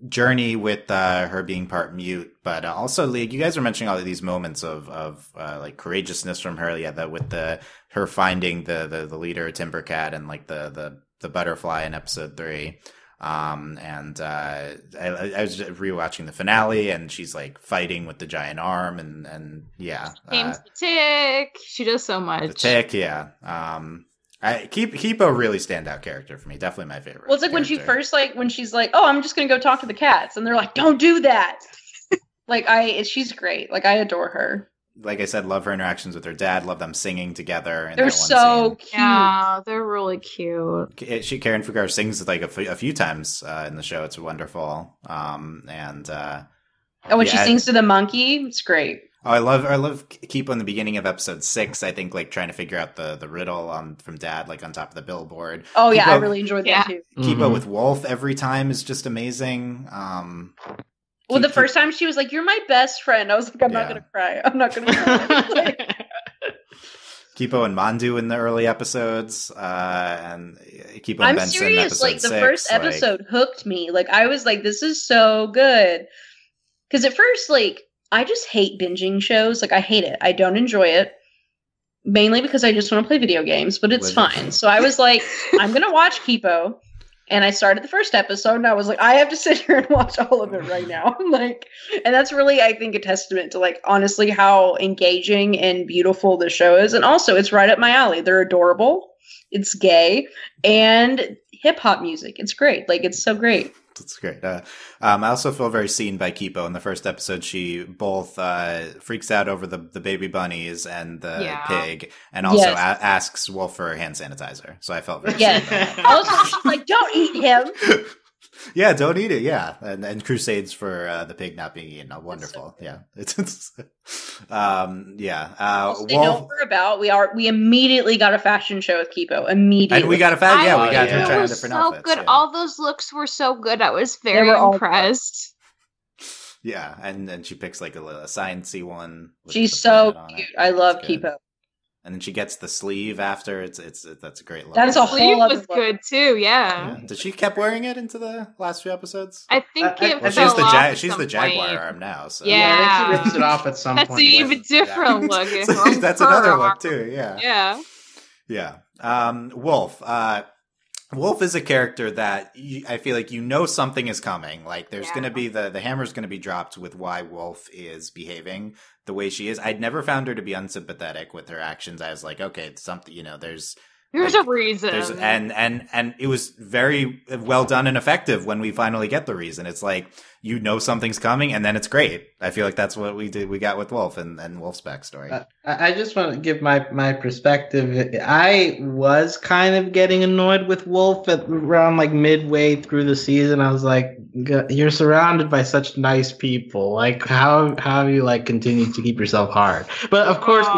journey with her being part mute, but also like you guys were mentioning all of these moments of like courageousness from her. Yeah, that with her finding the leader Timbercat and like the butterfly in episode 3. And I was rewatching the finale, and she's like fighting with the giant arm, and yeah, James the Tick. She does so much. The Tick, yeah. Kipo really standout character for me. Definitely my favorite. Well, it's like when she first when she's like, "Oh, I'm just gonna go talk to the cats," and they're like, "Don't do that." She's great. Like I adore her. Like I said, love her interactions with her dad. Love them singing together. They're so cute. Yeah, they're really cute. Karen Fugar sings like a few times in the show. It's wonderful. When she sings to the monkey, it's great. Oh, I love Kipo in the beginning of episode 6. I think like trying to figure out the riddle from Dad, like on top of the billboard. Oh yeah, Kipo, I really enjoyed that too. Kipo with Wolf every time is just amazing. Well, the first time she was like, "You're my best friend," I was like, "I'm not gonna cry. I'm not gonna cry." Kipo and Mandu in the early episodes, and Kipo and I'm Benson serious. Episode like the 6, first episode hooked me. Like I was like, "This is so good." Because at first, like I just hate binging shows. Like I hate it. I don't enjoy it. Mainly because I just want to play video games, but it's fine. So I was like, I'm gonna watch Kipo. And I started the first episode and I was like, I have to sit here and watch all of it right now. And that's really, I think, a testament to like, honestly, how engaging and beautiful the show is. And also it's right up my alley. They're adorable. It's gay and hip hop music. It's great. Like, it's so great. That's great. I also feel very seen by Kipo. In the first episode, she both freaks out over the baby bunnies and the pig, and also asks Wolf for hand sanitizer. So I felt very seen by that. Also, she's like, "Don't eat him." Yeah, don't eat it. Yeah, and crusades for the pig not being eaten. Wonderful. So yeah, Wolf, they know what we're about. We immediately got a fashion show with Kipo. Immediately, and we got a fashion. Yeah, we got her trying different outfits. Good. Yeah. All those looks were so good. I was very impressed. Yeah, and then she picks like a sciencey one. She's so cute. I love Kipo. And then she gets the sleeve after. That's a great look. That's a whole other was good too. Yeah. Did she kept wearing it into the last few episodes? I think she's the Jaguar arm now. So. Yeah. She rips it off at some point. That's an even different look. That's another look too. Yeah. Yeah. Wolf. Wolf is a character that I feel like something is coming. Like there's going to be the hammer's going to be dropped with why Wolf is behaving the way she is. I'd never found her to be unsympathetic with her actions. I was like, okay, it's something, there's a reason. And it was very well done and effective when we finally get the reason. It's like, something's coming and then it's great. I feel like that's what we got with Wolf and Wolf's backstory. I just want to give my perspective. I was kind of getting annoyed with Wolf around like midway through the season. I was like, you're surrounded by such nice people. Like how have you like continued to keep yourself hard? But of course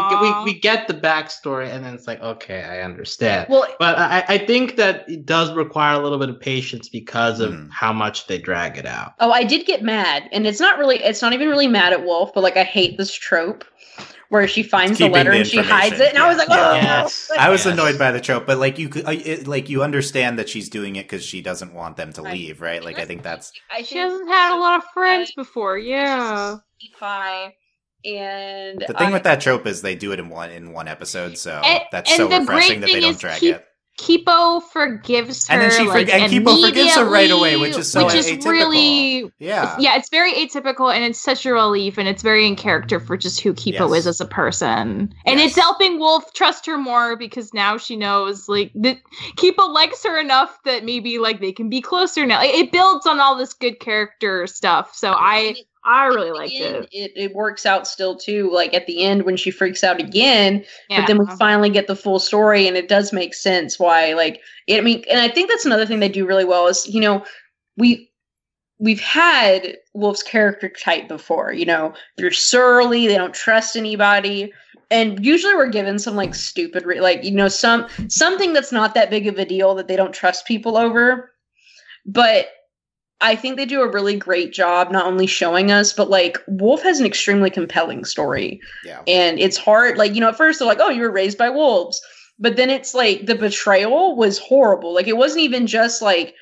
we get the backstory and then it's like, okay, I understand. Well, but I think that it does require a little bit of patience because of how much they drag it out. Oh, I did get mad, and it's not even really mad at Wolf, but like I hate this trope where she finds the letter and she hides it, and I was like, "Oh!" Yes. I was annoyed by the trope, but like you understand that she's doing it because she doesn't want them to leave, right? Like I think that's she hasn't had a lot of friends before, yeah. Pie. And the thing with that trope is they do it in one episode, so that's so refreshing that they don't drag it. Kipo forgives her, and then Kipo forgives her right away, which is atypical. Really, it's very atypical, and it's such a relief, and it's very in character for just who Kipo is as a person, and it's helping Wolf trust her more because now she knows like that Kipo likes her enough that maybe like they can be closer now. It builds on all this good character stuff, so I really liked it. It works out still too. Like at the end when she freaks out again, but then we finally get the full story, and it does make sense why. Like and I think that's another thing they do really well is we've had Wolf's character type before. You know, they're surly, they don't trust anybody. And usually we're given some like stupid, like, you know, something that's not that big of a deal that they don't trust people over. But I think they do a really great job not only showing us, but like Wolf has an extremely compelling story. Yeah. And it's hard, like, you know, at first they're like, oh, you were raised by wolves. But then it's like the betrayal was horrible. Like, it wasn't even just like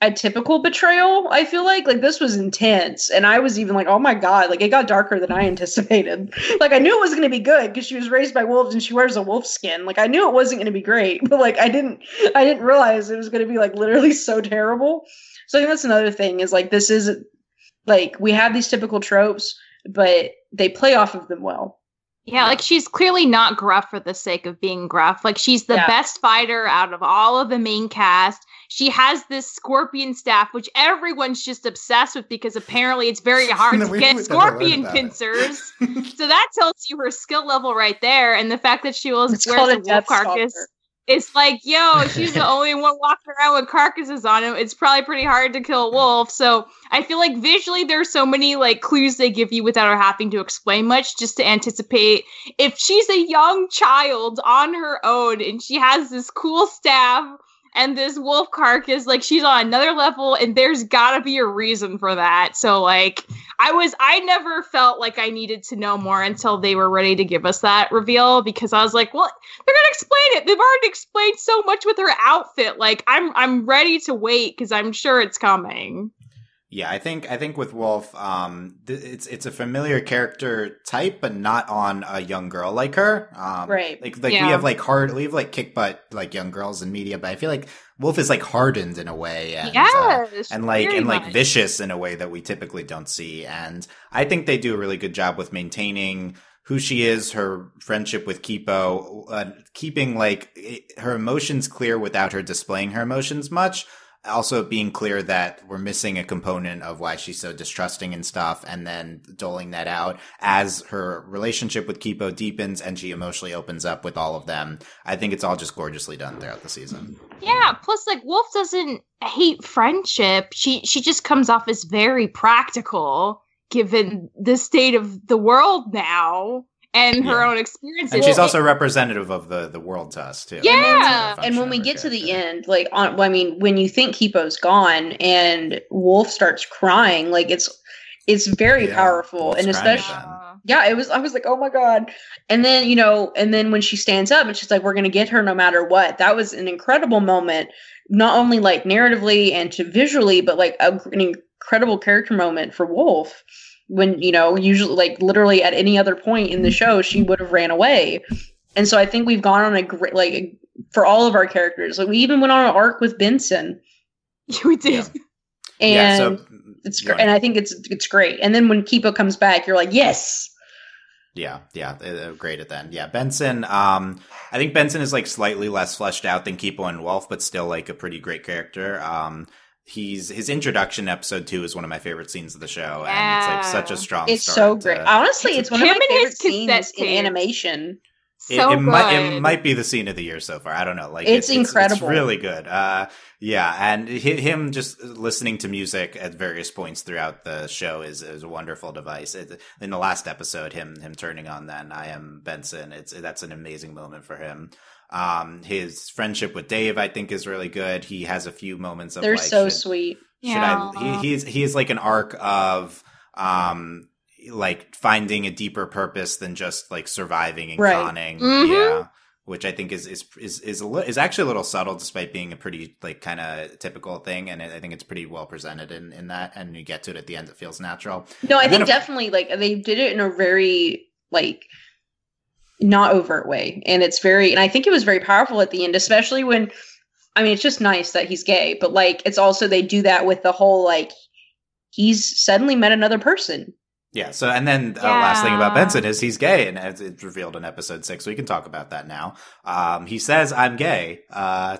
a typical betrayal, I feel like. Like, this was intense. And I was even like, oh my God, like, it got darker than I anticipated. Like, I knew it was going to be good because she was raised by wolves and she wears a wolf skin. Like, I knew it wasn't going to be great. But like, I didn't realize it was going to be like literally so terrible. So I think that's another thing is like, this is like, we have these typical tropes, but they play off of them well. Yeah, like she's clearly not gruff for the sake of being gruff. Like she's the best fighter out of all of the main cast. She has this scorpion staff, which everyone's just obsessed with because apparently it's very hard to get scorpion pincers. So that tells you her skill level right there. And the fact that she wears a wolf carcass. It's like, yo, she's the only one walking around with carcasses on him. It's probably pretty hard to kill a wolf. So I feel like visually there's so many like clues they give you without her having to explain much, just to anticipate if she's a young child on her own and she has this cool staff and this wolf carcass, like she's on another level and there's gotta be a reason for that. So like I never felt like I needed to know more until they were ready to give us that reveal, because I was like, well, they're gonna explain it. They've already explained so much with her outfit. Like I'm ready to wait because I'm sure it's coming. Yeah, I think with Wolf, it's a familiar character type, but not on a young girl like her. Right. Like we have like kick butt like young girls in media, but I feel like Wolf is like hardened in a way, and like vicious in a way that we typically don't see. And I think they do a really good job with maintaining who she is, her friendship with Kipo, keeping like her emotions clear without her displaying her emotions much. Also being clear that we're missing a component of why she's so distrusting and stuff, and then doling that out as her relationship with Kipo deepens and she emotionally opens up with all of them. I think it's all just gorgeously done throughout the season. Yeah, plus like Wolf doesn't hate friendship. She just comes off as very practical given the state of the world now. And her own experiences. And she's also representative of the world to us, too. Yeah. And when we get to the end, like, when you think Kipo's gone and Wolf starts crying, like, it's very powerful. Wolf's and especially, I was like, oh my God. And then, you know, when she stands up and she's like, we're going to get her no matter what. That was an incredible moment, not only like narratively and to visually, but like an incredible character moment for Wolf. When, you know, usually like literally at any other point in the show, she would have ran away. And so I think we've gone on a great, like, for all of our characters, like we even went on an arc with Benson. We did. And it's great. And I think it's great. And then when Kipo comes back, you're like, yes. Yeah, great at that. Yeah, Benson, I think Benson is like slightly less fleshed out than Kipo and Wolf, but still like a pretty great character. His introduction episode 2 is one of my favorite scenes of the show, and it's like such a strong it's so great. Honestly, it's one of my favorite scenes in animation. It might be the scene of the year so far. I don't know. Like it's incredible. It's really good. And him just listening to music at various points throughout the show is a wonderful device. In the last episode, him turning on "Then I Am Benson," that's an amazing moment for him. His friendship with Dave, I think, is really good. He has a few moments of they're so sweet. He's like an arc of like finding a deeper purpose than just like surviving and conning. Mm-hmm. Yeah, which I think is actually a little subtle, despite being a pretty like kind of typical thing. And I think it's pretty well presented in that. And you get to it at the end, it feels natural. No, I think definitely like they did it in a very like not overt way, and I think it was very powerful at the end, especially when, I mean, it's just nice that he's gay, but like it's also they do that with the whole like he's suddenly met another person. Yeah. So, and then the last thing about Benson is he's gay, and it's revealed in episode 6, so we can talk about that now. He says, "I'm gay."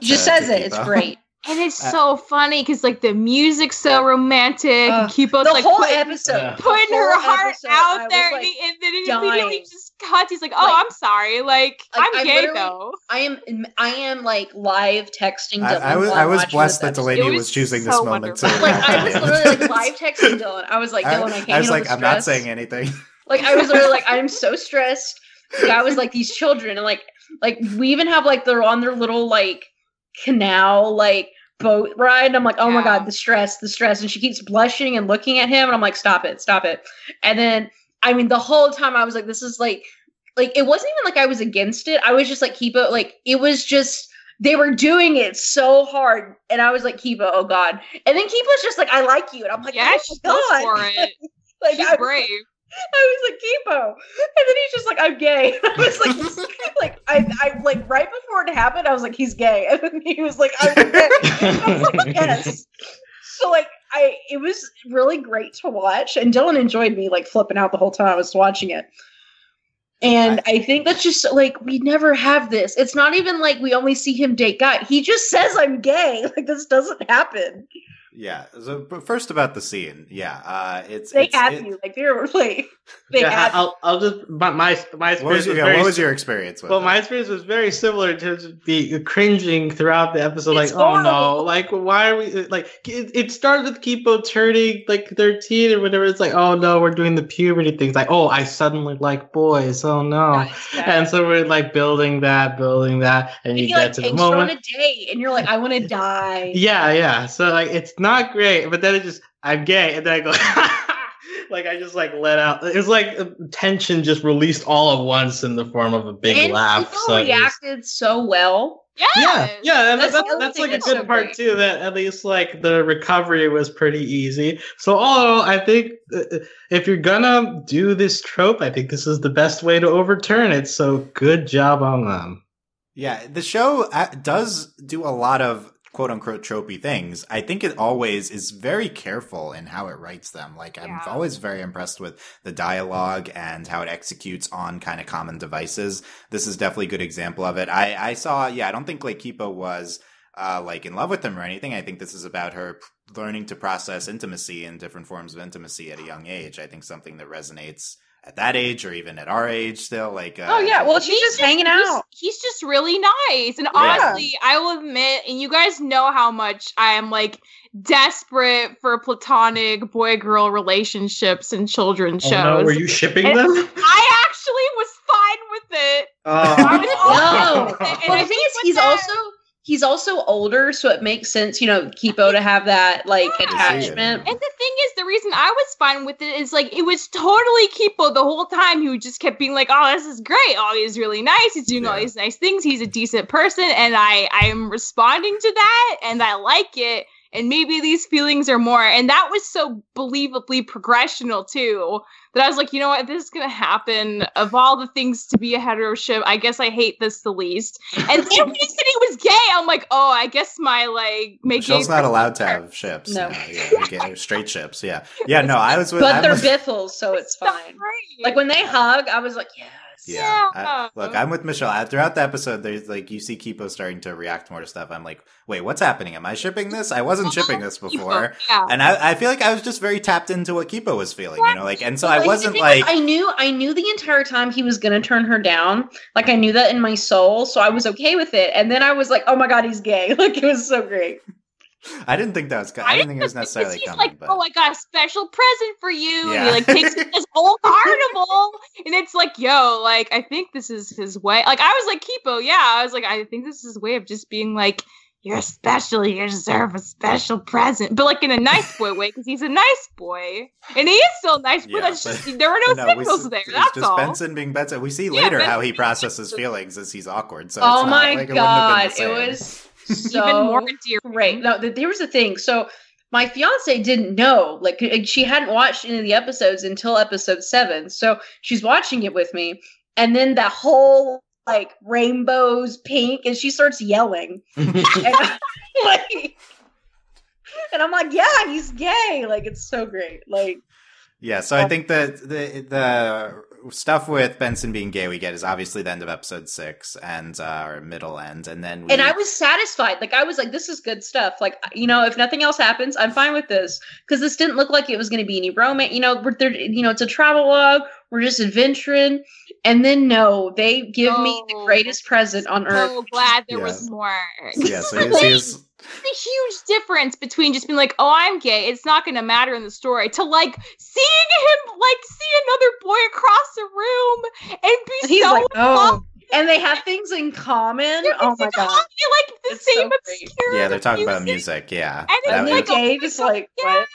He just says it. It's great. And it's so funny because like the music's so romantic. Kipo's the like whole episode, putting her heart out there, like, and then it immediately just cuts. He's like, "Oh, Like- I'm sorry. Like I'm gay literally- though." I am like live texting Dylan. I was while was watching blessed this that episode. Delaney It was was choosing so this moment to wonderful. Like I was react to literally it. like live texting Dylan. I was like, Dylan, I can't I was handle like, the I'm not stress. saying anything. Like I was literally like, I'm so stressed. Like, I was like these children, and like we even have like they're on their little like canal like boat ride. And I'm like, oh my god, the stress. And she keeps blushing and looking at him, and I'm like, stop it. And then I mean, the whole time I was like, this is like it wasn't even like I was against it. I was just like, Kipo, like it was just they were doing it so hard, and I was like, Kipo, oh god. And then Kipo's just like, I like you, and I'm like, Yeah, oh she my goes god. for it. Like She's I brave. was like, Kipo. And then he's just like, I'm gay. I was like, I like right before it happened, I was like, he's gay. And then he was like, I'm gay. I was like, yes. So like it was really great to watch. And Dylan enjoyed me like flipping out the whole time I was watching it. And I think that's just like we never have this. It's not even like we only see him date guy. He just says I'm gay. Like this doesn't happen. Yeah. So, but first about the scene. Yeah. They have you. Like they're like they have you. I'll just my experience what was your experience with well, it? my experience was very similar in terms of the cringing throughout the episode. It's like, oh no, horrible. like why are we like? It started with Kipo turning like 13 or whatever. It's like, oh no, we're doing the puberty things. Like, oh, I suddenly like boys. Oh no, Nice, yeah. and so we're like building that, and you He get like to the takes her on moment. a date, and you're like, I want to die. Yeah. So like, it's not great, but then it just I'm gay, and then I go. Like I just like let out. It was like tension just released all at once in the form of a big And laugh. people So it was- reacted so well. yeah, and That's the other that's thing like a that's good so part great. too. That at least like the recovery was pretty easy. So all in all, I think if you're gonna do this trope, I think this is the best way to overturn it. So good job on them. Yeah, the show does do a lot of quote-unquote tropey things. I think it always is very careful in how it writes them. Like, I'm always very impressed with the dialogue and how it executes on kind of common devices. This is definitely a good example of it. I saw, I don't think, like, Kipo was, like, in love with him or anything. I think this is about her learning to process intimacy and different forms of intimacy at a young age. I think something that resonates at that age or even at our age still, like Oh yeah, well she's just hanging out. He's just really nice. And honestly, I will admit, and you guys know how much I am like desperate for platonic boy-girl relationships in children's shows. Oh no, were you shipping And them? I actually was fine with it. Oh. I was No. okay with it. And Well, I the thing think is, with he's also older, so it makes sense, Kipo to have that like attachment. And the thing is, the reason I was fine with it is like it was totally Kipo the whole time. He just kept being like, "Oh, this is great. Oh, he's really nice. He's doing all these nice things. He's a decent person," and I am responding to that, and I like it. And maybe these feelings are more. And that was so believably progressional too, that I was like, you know what, this is gonna happen. Of all the things to be a hetero ship, I guess I hate this the least. And then when he said he was gay, I'm like, oh, I guess my like Michelle's not allowed to have ships. No. Straight ships. Yeah. No, I was with. But they're with, biffles, so it's fine. Like when they hug, I was like, yes. Yeah. Look, I'm with Michelle. Throughout the episode, there's like you see Kipo starting to react more to stuff. I'm like, wait, what's happening? Am I shipping this? I wasn't shipping this before. Yeah. And I feel like I was just very tapped into what Kipo was feeling, and so I wasn't the thing like is, I knew the entire time he was gonna turn her down. Like I knew that in my soul, so I was okay with it. And then I was like, oh my god, he's gay. Like it was so great. I didn't think that was. I didn't think it was necessarily he's coming. like, but oh, I got a special present for you. Yeah. And he like takes me to this whole carnival, and it's like, yo, like I think this is his way. Like I was like Kipo, I was like, I think this is his way of just being like, you're special, you deserve a special present, but like in a nice boy way, because he's a nice boy, and he is still a nice boy. That's just there were no signals there. It's That's just all. Benson being Benson. We see later how he processes feelings as he's awkward. So Oh it's not my like god, it, it was so Even more endearing. great. No, there was a thing. So my fiance didn't know, like she hadn't watched any of the episodes until episode 7. So she's watching it with me, and then that whole like rainbows, pink, and she starts yelling. And I'm like, yeah, he's gay. Like it's so great. Like yeah. So I think that the stuff with Benson being gay we get is obviously the end of episode 6 and our middle end, and then and I was satisfied. Like I was like, this is good stuff. Like if nothing else happens, I'm fine with this because this didn't look like it was going to be any romance. It's a travel log. We're just adventuring. And then no, they give me the greatest present on earth. So glad there was more. Yeah, so he's a huge difference between just being like, oh, I'm gay, it's not going to matter in the story, to like seeing him like see another boy across the room and be he's so like, oh. And they have things in common. Oh my god! Like the It's same so obscure. Yeah, they're talking about music. Yeah, and then gay just like what?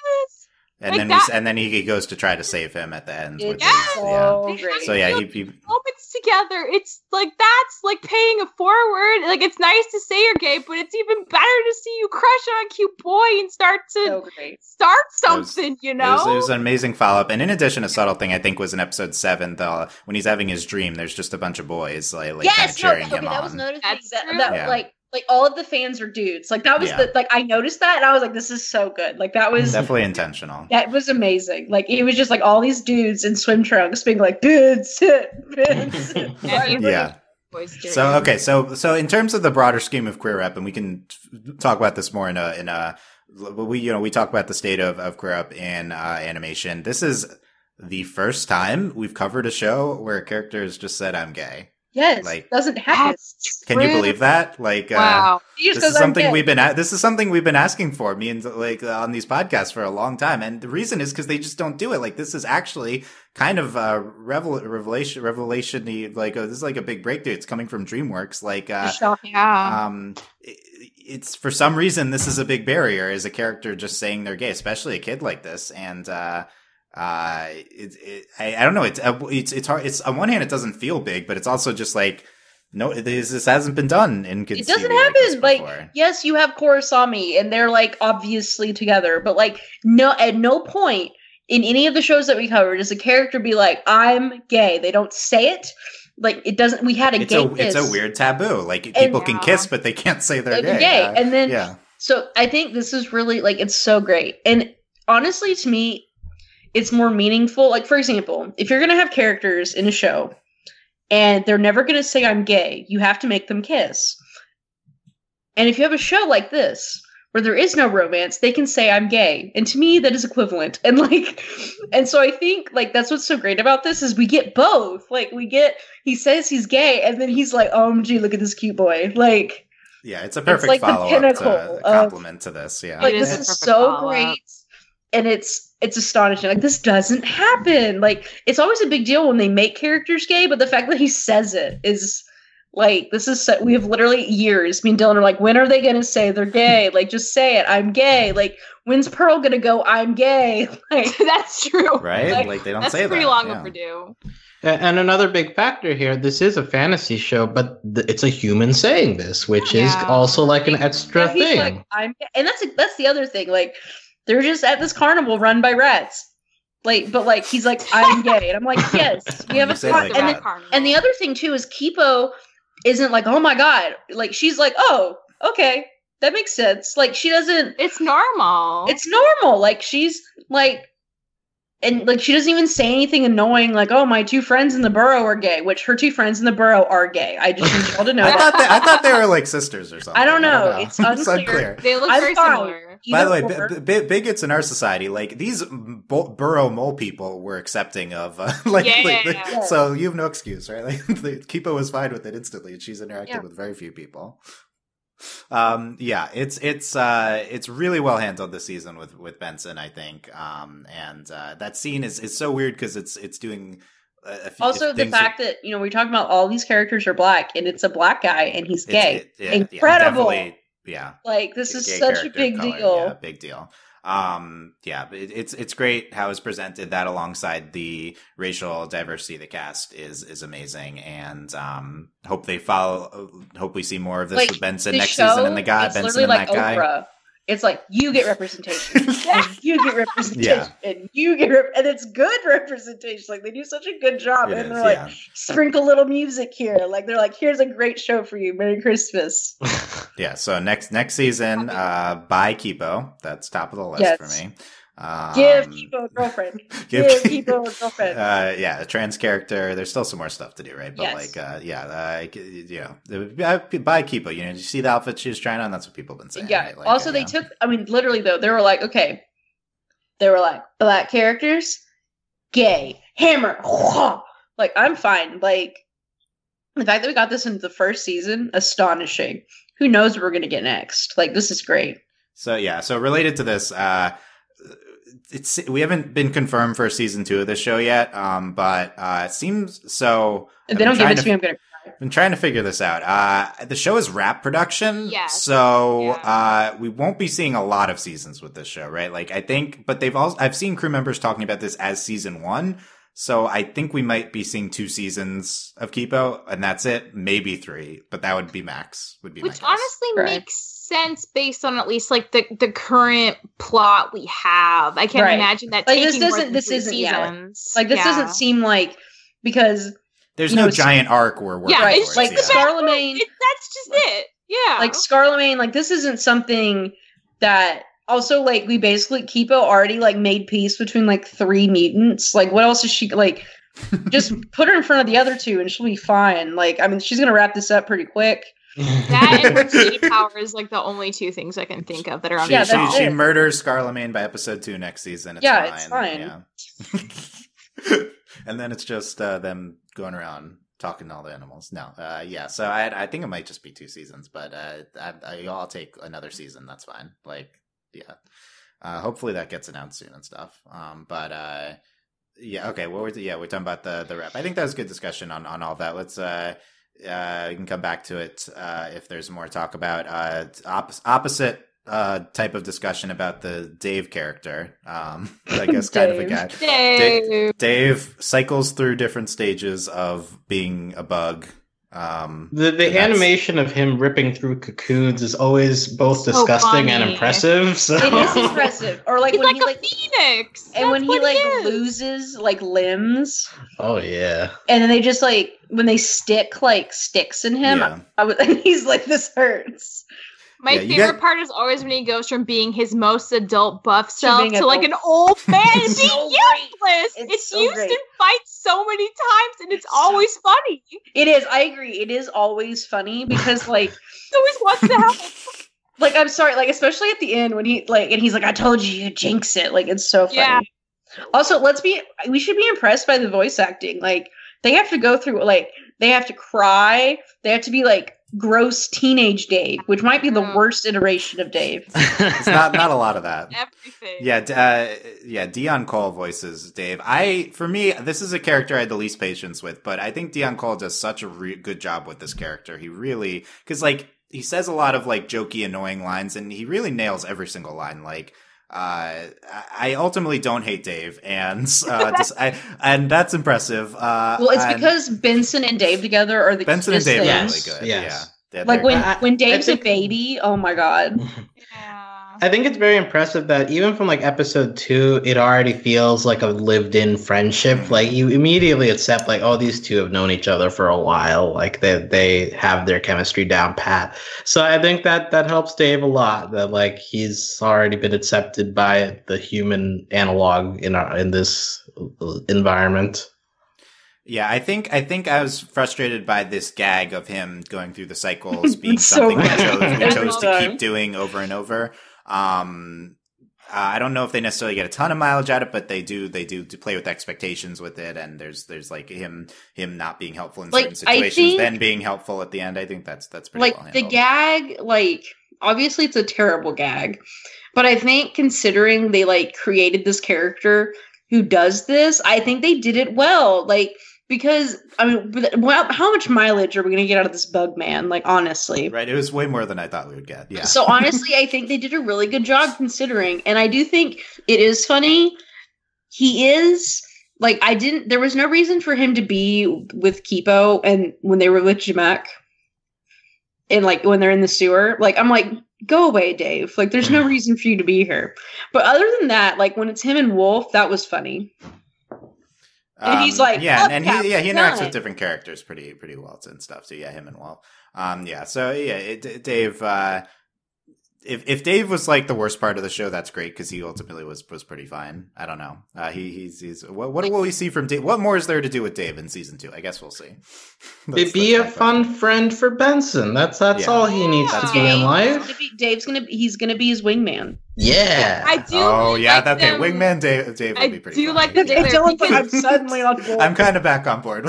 And like then that. and then he goes to try to save him at the end. Which It's is, so yeah. great. So yeah, he moments together. It's like that's like paying it forward. Like it's nice to say you're gay, but it's even better to see you crush on a cute boy and start something. You know, it was an amazing follow up. And in addition, a subtle thing I think was in episode 7, though, when he's having his dream, there's just a bunch of boys like kind of cheering him that on. was noticing That's that true. yeah. Like all of the fans are dudes. Like that was I noticed that and I was like, this is so good. Like that was definitely intentional. That was amazing. Like it was just like all these dudes in swim trunks being like, dudes. Yeah. So in terms of the broader scheme of queer rep, and we can talk about this more we talk about the state of queer rep in animation. This is the first time we've covered a show where a character has just said, "I'm gay." Yes, like doesn't happen. Can you believe that? Like, wow. This is something we've been asking for, me and like on these podcasts for a long time, and the reason is because they just don't do it. Like, this is actually kind of revelation. Like, this is like a big breakthrough. It's coming from DreamWorks. Like, it's for some reason this is a big barrier. Is a character just saying they're gay, especially a kid like this, and I don't know. It's hard. It's on one hand, it doesn't feel big, but it's also just like, no, this hasn't been done in kids. It doesn't happen. Like, yes, you have Korosami, and they're like obviously together, but like, no, at no point in any of the shows that we covered does a character be like, "I'm gay." They don't say it. Like, it doesn't. We had it's a weird taboo. Like, people can kiss, but they can't say they're gay. And then, so I think this is really like, it's so great. And honestly, to me, it's more meaningful. Like, for example, if you're going to have characters in a show and they're never going to say I'm gay, you have to make them kiss. And if you have a show like this where there is no romance, they can say I'm gay. And to me, that is equivalent. And like, and so I think like that's what's so great about this is we get both. Like he says he's gay and then he's like, OMG, look at this cute boy. Like, yeah, it's a perfect like follow-up to compliment to this. Yeah. Like, this is so great. And it's astonishing. Like, this doesn't happen. Like, it's always a big deal when they make characters gay, but the fact that he says it is like, this is we have literally years. Me and Dylan are like, when are they going to say they're gay? Like, just say it. I'm gay. Like, when's Pearl going to go, I'm gay? Like, that's true. Right? Like they don't say that. That's pretty long overdue. And another big factor here, this is a fantasy show, but it's a human saying this, which is also like an extra thing. Like, I'm gay. And that's the other thing. Like, they're just at this carnival run by rats. Like, but like, he's like, I'm gay. And I'm like, yes, we have a carnival. And the other thing too is Kipo isn't like, oh my God. Like, she's like, oh, okay. That makes sense. Like, she doesn't. It's normal. It's normal. Like, she's like, and like, she doesn't even say anything annoying. Like, oh, my 2 friends in the borough are gay, which her 2 friends in the borough are gay. I just need y'all to know. I thought they were like sisters or something. I don't know. It's unclear. They look very similar. By the way, bigots in our society, like these borough mole people, were accepting of so you have no excuse, right? Like, Kipo was fine with it instantly, and she's interacted with very few people. It's really well handled this season with Benson, I think. And that scene is so weird because it's doing. Also, the fact that we're talking about all these characters are black, and it's a black guy, and he's gay. Incredible. Yeah. Like, this is such a big deal. Yeah, big deal. It's great how it's presented. That alongside the racial diversity of the cast is amazing, and hope we see more of this with Benson next season and the guy Benson and that guy. Oprah. It's like, you get representation, and you get representation, and you get and it's good representation. Like, they do such a good job, and they're like, sprinkle little music here. Like, they're like, here's a great show for you. Merry Christmas. Yeah. So next season, by Kipo. That's top of the list for me. Give Kipo a girlfriend. Give Kipo a girlfriend. A trans character. There's still some more stuff to do, right? But by Kipo. You see the outfit she was trying on. That's what people have been saying. Yeah. Right? Like, also, they took. I mean, literally though, they were like, okay, they were like, black characters, gay, hammer. Like, I'm fine. Like, the fact that we got this in the first season, astonishing. Who knows what we're going to get next? Like, this is great. So, yeah. So, related to this, we haven't been confirmed for season 2 of this show yet, but it seems so. If they don't give it to me, I'm going to cry. I've been trying to figure this out. The show is wrap production, Yes. So we won't be seeing a lot of seasons with this show, right? Like, I think, but I've seen crew members talking about this as season 1. So I think we might be seeing 2 seasons of Kipo, and that's it. Maybe 3, but that would be max. Which honestly makes sense based on at least like the current plot we have. I can't imagine that like, taking this isn't seasons. Like this doesn't seem like, because there's no giant arc we're working towards. It's like Scarlemagne. That's just it. Yeah, like Scarlemagne. Like, this isn't something that. Also, like, we basically, Kipo already, like, made peace between, like, 3 mutants. Like, what else is she, like, just put her in front of the other 2 and she'll be fine. Like, I mean, she's gonna wrap this up pretty quick. That and radiant power is, like, the only 2 things I can think of that are on the show. She murders Scarlemagne by episode 2 next season. It's fine. Yeah. And then it's just them going around talking to all the animals. No, so I think it might just be 2 seasons, but I'll take another season. That's fine. Like, yeah. Hopefully that gets announced soon and stuff. Yeah, okay. We're talking about the rep. I think that was a good discussion on all that. Let's we can come back to it if there's more to talk about. Opposite type of discussion about the Dave character. I guess kind of a guy. Dave cycles through different stages of being a bug. The animation of him ripping through cocoons is always both disgusting and impressive. So. It is impressive. Or like he's when like he phoenix. And when he like loses like limbs. Oh yeah. And then they just like when they stick like sticks in him. Yeah. And he's like, this hurts. My favorite part is always when he goes from being his most adult buff self to like an old man and being useless. It's so used great. In fights so many times, and it's always funny. It is. I agree. It is always funny because like he always wants to help. Like, I'm sorry, like especially at the end when he like and he's like, I told you, you jinx it. Like, it's so funny. Yeah. Also, we should be impressed by the voice acting. Like, they have to go through like they have to cry. They have to be like gross teenage Dave, which might be the worst iteration of Dave. It's not a lot of that. Everything. Yeah, Dion Cole voices Dave. For me, this is a character I had the least patience with, but I think Dion Cole does such a good job with this character. He really, because like he says a lot of like jokey, annoying lines, and he really nails every single line. Like, I ultimately don't hate Dave, and and that's impressive. Well, it's because Benson and Dave together are the Benson and Dave are really good. Yes. Yeah, like when Dave's a baby. Oh my god. Yeah. I think it's very impressive that even from like episode 2, it already feels like a lived-in friendship. Like you immediately accept like, oh, these 2 have known each other for a while. Like they have their chemistry down pat. So I think that helps Dave a lot. That like he's already been accepted by the human analog in this environment. Yeah, I think I was frustrated by this gag of him going through the cycles being something we chose to keep doing over and over. I don't know if they necessarily get a ton of mileage out of it, but they do play with expectations with it, and there's like him not being helpful in certain situations, then being helpful at the end. I think that's pretty like well handled. The gag, like obviously it's a terrible gag, but I think considering they like created this character who does this, I think they did it well. Like, because, I mean, how much mileage are we going to get out of this bug man? Like, honestly. Right, it was way more than I thought we would get, yeah. So, honestly, I think they did a really good job considering. And I do think it is funny. He is, like, there was no reason for him to be with Kipo and when they were with Jamek. And, like, when they're in the sewer. Like, I'm like, go away, Dave. Like, there's no reason for you to be here. But other than that, like, when it's him and Wolf, that was funny. And he's like, he interacts with different characters pretty well and stuff. So yeah, him and Wolf. Dave. if Dave was like the worst part of the show, that's great because he ultimately was pretty fine. I don't know. He's what will we see from Dave? What more is there to do with Dave in season 2? I guess we'll see. Be a fun friend for Benson. That's all he needs to be in life. He's gonna be his wingman. Yeah, I do. Oh yeah, like okay. them. Wingman Dave would be pretty. I do funny. like that. I'm suddenly on board. I'm kind of back on board.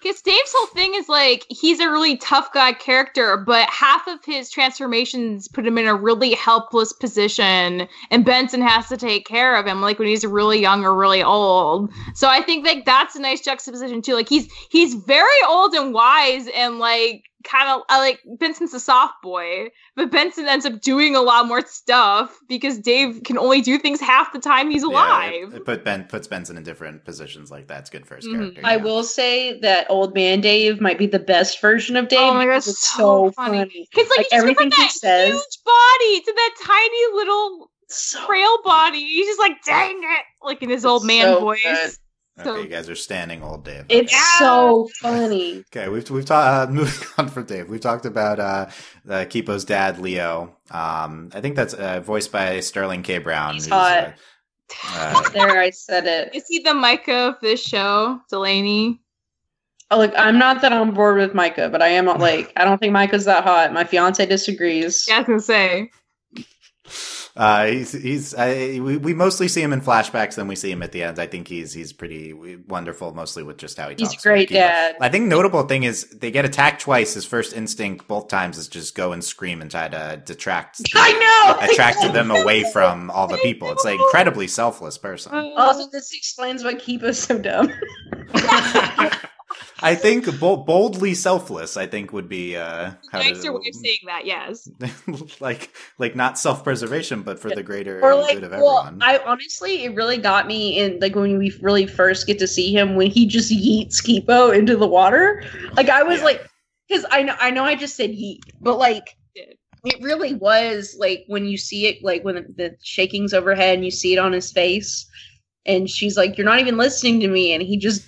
Because Dave's whole thing is like, he's a really tough guy character, but half of his transformations put him in a really helpless position, and Benson has to take care of him, like when he's really young or really old. So I think like that's a nice juxtaposition too. Like he's very old and wise, and like kind of like Benson's a soft boy, but Benson ends up doing a lot more stuff because Dave can only do things half the time he's alive. Yeah, puts Benson in different positions like that. It's good for his character. I will say that old man Dave might be the best version of Dave. Oh my god, it's so funny. Because like everything he says, huge body to that tiny little frail body. He's just like, dang it, like in his old man voice. Good. Okay, you guys are standing old Dave. It's so funny. Okay, we've talked. Moving on from Dave, we talked about Kipo's dad, Leo. I think that's voiced by Sterling K. Brown. He's hot. There, I said it. Is he the Micah of this show, Delaney? Oh, look, I'm not that on board with Micah, but I am like, I don't think Micah's that hot. My fiance disagrees. Yeah, I was gonna say. We mostly see him in flashbacks, then we see him at the end. I think he's pretty wonderful, mostly with just how he talks. He's a great dad. I think notable thing is they get attacked twice. His first instinct both times is just go and scream and try to attract them away from all the people. It's an incredibly selfless person. Also, this explains why Kipo's so dumb. I think boldly selfless, I think, would be nicer way of saying that. Yes, like not self-preservation, but for the greater like, good of everyone. I honestly, it really got me in like when we really first get to see him when he just yeets Kipo into the water. Like I was like, because I know I just said yeet, but like it really was like when you see it, like when the shaking's overhead and you see it on his face, and she's like, "You're not even listening to me," and he just.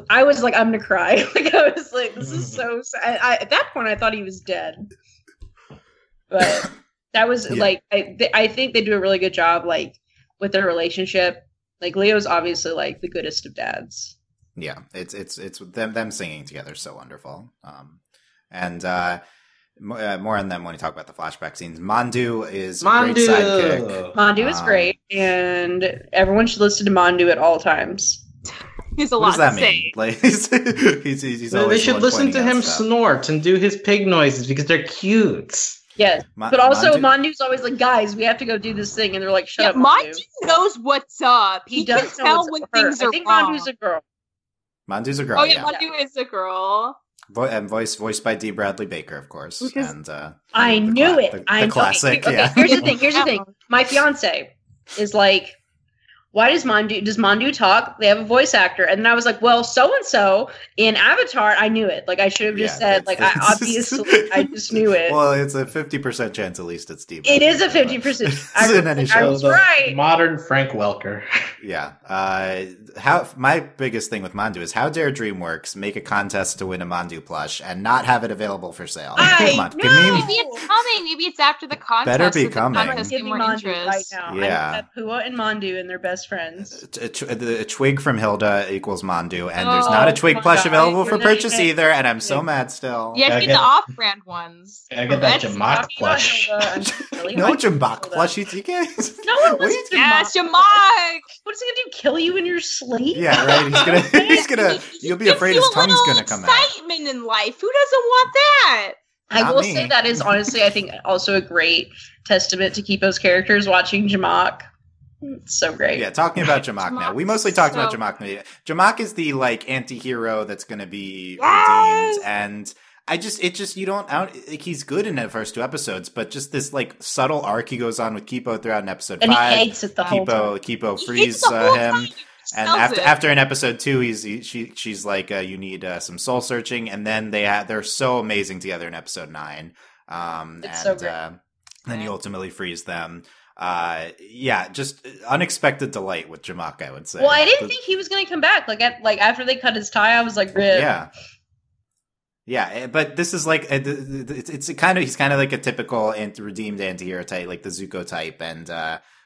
I was like, I'm gonna cry. Like I was like, this is so sad. At that point, I thought he was dead. But that was like, I think they do a really good job, like with their relationship. Like Leo's obviously like the goodest of dads. Yeah, it's them singing together is so wonderful. And more on them when we talk about the flashback scenes. Mandu is a great sidekick. Mandu is great, and everyone should listen to Mandu at all times. He's a lot to say. Like he's they should listen to him snort and do his pig noises because they're cute. Yes, but also Mandu's always like, guys, we have to go do this thing, and they're like, shut up. Mandu knows what's up. He can tell when things are wrong. Mandu's a girl. Mandu's a girl. Oh yeah, Mandu is a girl. And voiced by D. Bradley Baker, of course. And I knew it. The classic. Okay, here's the thing. My fiance is like, why does Mandu talk? They have a voice actor. And then I was like, well, so-and-so in Avatar, I knew it. Like, I should have just said, like, I just knew it. Well, it's a 50% chance at least it's Steve. It is a 50%. I was right. Modern Frank Welker. Yeah. My biggest thing with Mandu is how dare DreamWorks make a contest to win a Mandu plush and not have it available for sale? Come on. Maybe it's coming. Maybe it's after the contest. Better be coming. Give me Mandu right now. Yeah. I have Pua and Mandu and their best friends. A twig from Hilda equals Mandu, and there's not a twig plush available for purchase either, and I'm so mad still. Yeah, get the off-brand ones. I get that Jamak plush. No Jamak plush. You can't. No one wants to. Yes, Jamak. What is he gonna do? Kill you in your sleep? Yeah, right. He's gonna. You'll be afraid his tongue's gonna come out. Excitement in life. Who doesn't want that? I will say that is honestly, I think, also a great testament to Kipo's characters watching Jamak. It's so great. Yeah, talking about Jamak now. We mostly talked about Jamak now. Jamak is the like anti-hero that's going to be redeemed, and he's good in the first 2 episodes, but just this like subtle arc he goes on with Kipo throughout in episode 5. And he hates it the whole time. Kipo frees him. And after in episode 2, she's like, you need some soul searching, and then they're so amazing together in episode 9. Then he ultimately frees them. Just unexpected delight with Jamak, I would say. Well, I didn't think he was going to come back. Like after they cut his tie, I was like, rip. Yeah. Yeah, but this is like it's kind of he's kind of like a typical redeemed anti-hero type, like the Zuko type, and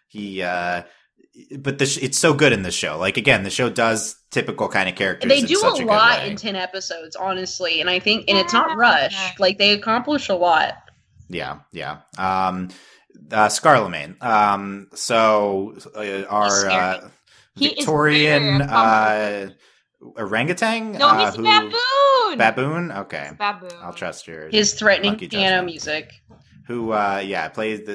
he. But it's so good in this show. Like again, the show does typical kind of characters. They do such a good lot way. in 10 episodes, honestly, and I think, and it's not rushed. Like they accomplish a lot. Yeah. Scarlemagne. So our Victorian orangutan. No, he's a baboon. Baboon. Okay, He's a baboon. I'll trust your His threatening lucky piano judgment. music. Who plays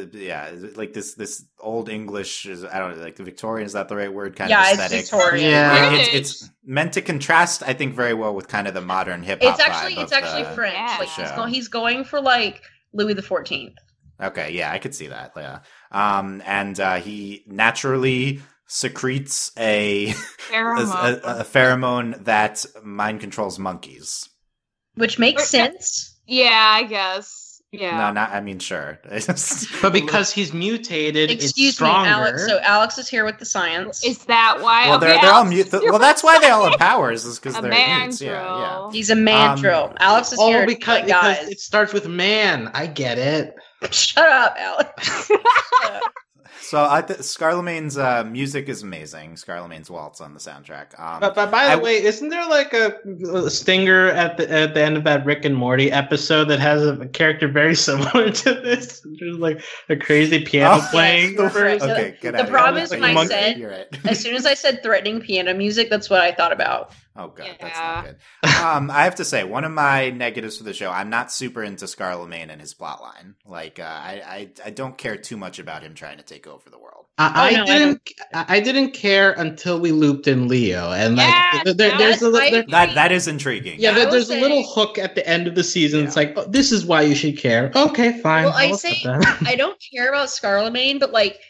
like this old English, I don't know, like the Victorian, is that the right word, kind of aesthetic. It's Victorian. Yeah. It's meant to contrast, I think, very well with kind of the modern hip hop. It's actually French. Yeah. Like he's going for like Louis XIV. Okay, yeah, I could see that. Yeah, and he naturally secretes a pheromone that mind controls monkeys. Which makes sense. Yeah, I guess. Yeah. No, I mean, sure. But because he's mutated, it's Excuse me, stronger. Alex. So Alex is here with the science. Is that why? Well, okay, they're all Alex, well, that's why they all have powers, is because A they're mutes. Yeah. mandrill. He's a mandrill. Alex is here. Because guys. it starts with man. I get it. Shut up, Alex. So Scarlemagne's music is amazing. Scarlemagne's waltz on the soundtrack. But by the way, isn't there like a stinger at the end of that Rick and Morty episode that has a character very similar to this? There's like a crazy piano playing. Yes, right. Okay, good. The problem is like when I said, You're right. as soon as I said threatening piano music, that's what I thought about. Oh god, Yeah. that's not good. I have to say, one of my negatives for the show, I'm not super into Scarlemagne and his plotline. Like, I don't care too much about him trying to take over the world. I didn't care until we looped in Leo, and there's That is intriguing. Yeah, there's a little hook at the end of the season. Yeah. It's like, oh, this is why you should care. Okay, fine. Well, I'll accept that. I don't care about Scarlemagne, but like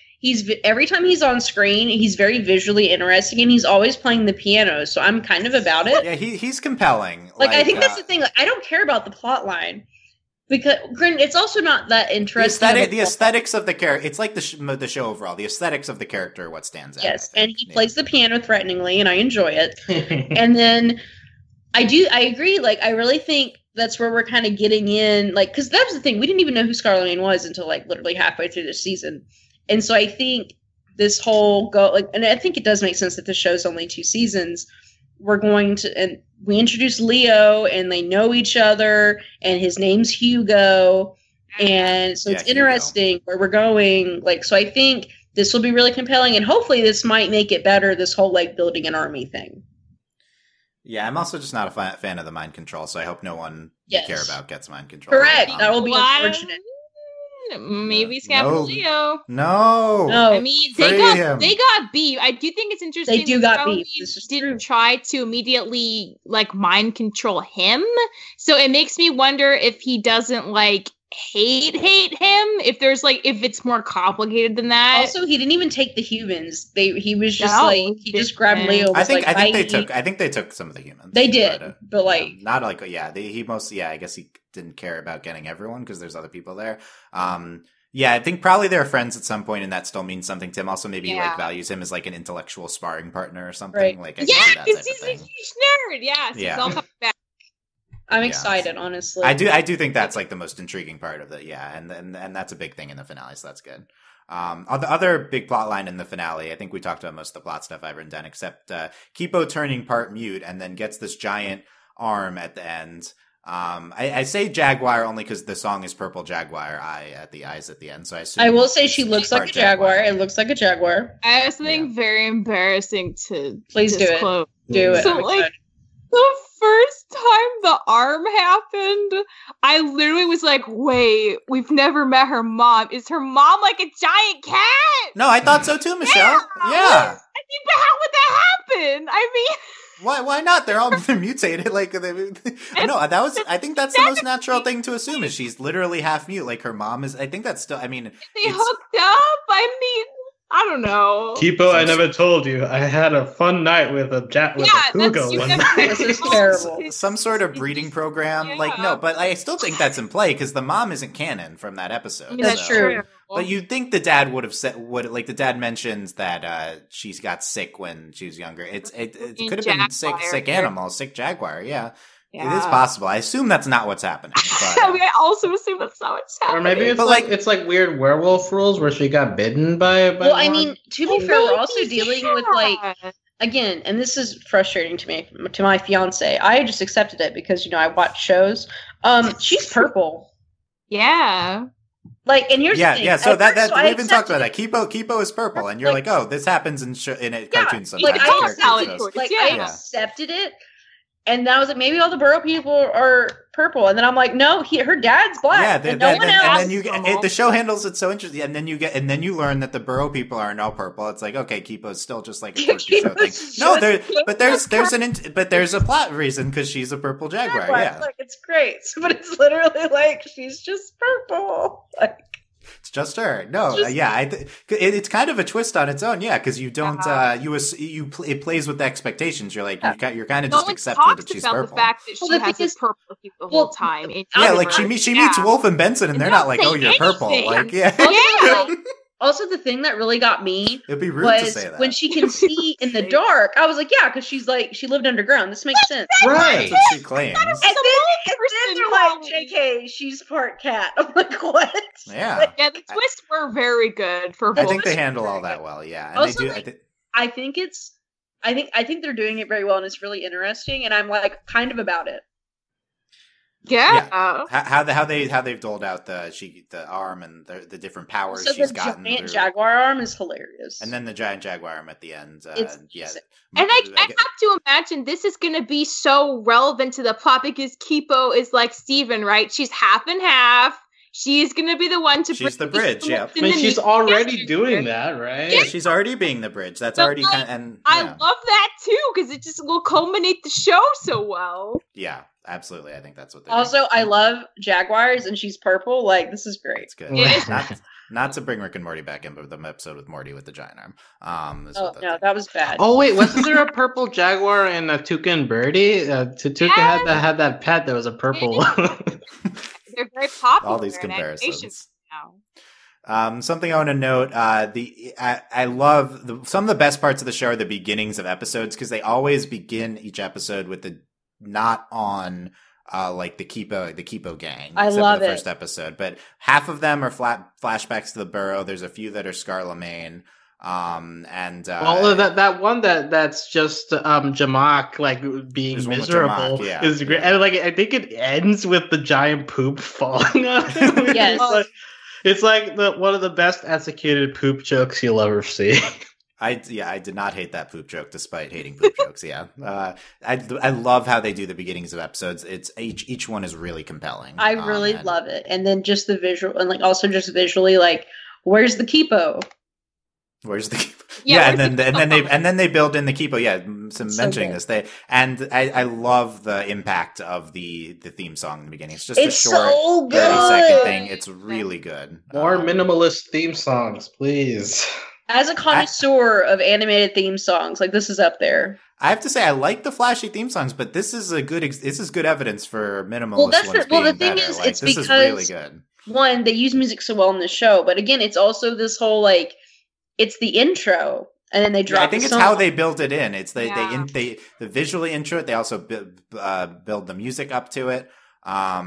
every time he's on screen, he's very visually interesting, and he's always playing the piano. So I'm kind of about it. Yeah, he's compelling. Like I think that's the thing. Like, I don't care about the plot line because granted, it's also not that interesting. The aesthetics of the character. It's like the show overall. The aesthetics of the character are what stands out. Yes, and he plays the piano threateningly, and I enjoy it. And then I agree. Like I really think that's where we're kind of getting in. Like because that was the thing. We didn't even know who Scarlemagne was until like literally halfway through the season. And so I think this whole and I think it does make sense that the show's only 2 seasons. And we introduce Leo, and they know each other, and his name's Hugo, and so it's interesting where we're going. Like, so I think this will be really compelling, and hopefully this might make it better. This whole like building an army thing. Yeah, I'm also just not a fan of the mind control, so I hope no one you care about gets mind control. Correct. That will be unfortunate. Maybe Scappa Leo. No. I mean, they got beef. I do think it's interesting. They do got beef. Didn't try to immediately like mind control him, so it makes me wonder if he doesn't like hate him. If it's more complicated than that. Also, he didn't even take the humans. He was just he just grabbed Leo. I think they took some of the humans. They did, but like not like he mostly I guess he didn't care about getting everyone because there's other people there. I think probably they're friends at some point, and that still means something to him. Also, maybe he like values him as like an intellectual sparring partner or something. Right. Like he's a huge nerd. Yes, he's all coming back. I'm excited, honestly. I do think that's like the most intriguing part of it. Yeah, and that's a big thing in the finale, so that's good. The other big plot line in the finale, I think we talked about most of the plot stuff I've written down, except Kipo turning part mute and then gets this giant arm at the end. I say Jaguar only because the song is Purple Jaguar at the eyes at the end. So I will say she looks like a jaguar. It looks like a jaguar. I have something very embarrassing to please disclose. Do it. So like the first time the arm happened, I literally was like, "Wait, we've never met her mom. Is her mom like a giant cat?" No, I thought so too, Michelle. Yeah. I mean, but how would that happen? I mean. Why not? They're mutated. Like I think that's the most natural thing to assume is she's literally half mute. Like her mom is. I think that's still. I mean, they hooked up. I mean, I don't know. Kipo, I never told you. I had a fun night with a Hugo one night. This is terrible. Some sort of breeding program. Yeah. Like no, but I still think that's in play because the mom isn't canon from that episode. That's true. But you'd think the dad would have said like the dad mentions that she's got sick when she was younger. It could have been sick animal, sick jaguar. Yeah, It is possible. I assume that's not what's happening. But, I also assume that's not what's happening. Or maybe it's like weird werewolf rules where she got bitten by well, one. I mean, to be fair, we're also dealing with like, again, and this is frustrating to me, to my fiance. I just accepted it because, I watch shows. She's purple. Yeah. Like, and here's the thing. Yeah, so we even talked about it. that. Kipo is purple, and you're like, oh, this happens in a cartoon sometimes. Like, I Yeah. accepted it. And then I was like, maybe all the Burrow people are purple. And then I'm like, no, her dad's black. Yeah, and no one else. And then the show handles it so interesting. And then you learn that the Burrow people aren't all purple. It's like, okay, Kipo's still just like a quirky show thing. No, there's a plot reason because she's a purple jaguar. Yeah, like it's great, but it's literally like she's just purple. Like, it's just her. No, it's kind of a twist on its own. Yeah, because you don't it plays with the expectations. You're like you're kind of just accepted that she's purple. The fact that she has this purple hue the whole time. Like she meets Wolf and Benson, and they're not like, oh, you're purple. Like, Also, the thing that really got me it'd be rude to say that. When she can see in the dark. I was like, yeah, because she's like she lived underground. This makes sense, right? That's what she claims. And then they're like, JK, she's part cat. I'm like, what? Yeah, the twists were very good for. I think they handle all that well. Yeah, and also, they do. I think they're doing it very well, and it's really interesting. And I'm like, kind of about it. Yeah. How they've doled out the arm and the different powers she's gotten. The giant jaguar arm is hilarious, and then the giant jaguar arm at the end. And I have to imagine this is going to be so relevant to the plot because Kipo is like Steven, right? She's half and half. She's going to be the one to. She's the bridge. Yeah, I mean, she's already doing that, right? Yeah, she's already being the bridge. That's already kind of, and I love that too because it just will culminate the show so well. Yeah. Absolutely, I think that's what. Also, I love jaguars, and she's purple. Like, this is great. It's good. Yeah. Not to bring Rick and Morty back in, but the episode with Morty with the giant arm. That was bad. Oh wait, wasn't there a purple jaguar in Tuca and Birdie? Tuca had that pet that was a purple. They're very popular. All these comparisons. Something I want to note: I love some of the best parts of the show are the beginnings of episodes because they always begin each episode with the. Not on like the Kipo gang. I love the first episode, but half of them are flashbacks to the Burrow. There's a few that are Scarlemagne. That one that's just Jamak like being miserable Jamak, is great. And like I think it ends with the giant poop falling on him. Yes. It's like one of the best executed poop jokes you'll ever see. I did not hate that poop joke, despite hating poop jokes. Yeah, I love how they do the beginnings of episodes. It's each one is really compelling. I really love it, and then just the visual, and like also just visually, like where's the Kipo? Where's the Kipo? Yeah, and then they build in the Kipo. Yeah, mentioning this, I love the impact of the theme song in the beginning. It's just a short so 30-second thing. It's really good. More minimalist theme songs, please. As a connoisseur of animated theme songs, like this is up there. I have to say, I like the flashy theme songs, but this is good evidence for minimalist ones being the thing better. is, like, it's this because is really good. One, they use music so well in the show, but again, it's also this whole like, it's the intro, and then they drop. I think it's how they build it in. It's they visually intro it. They also build the music up to it. I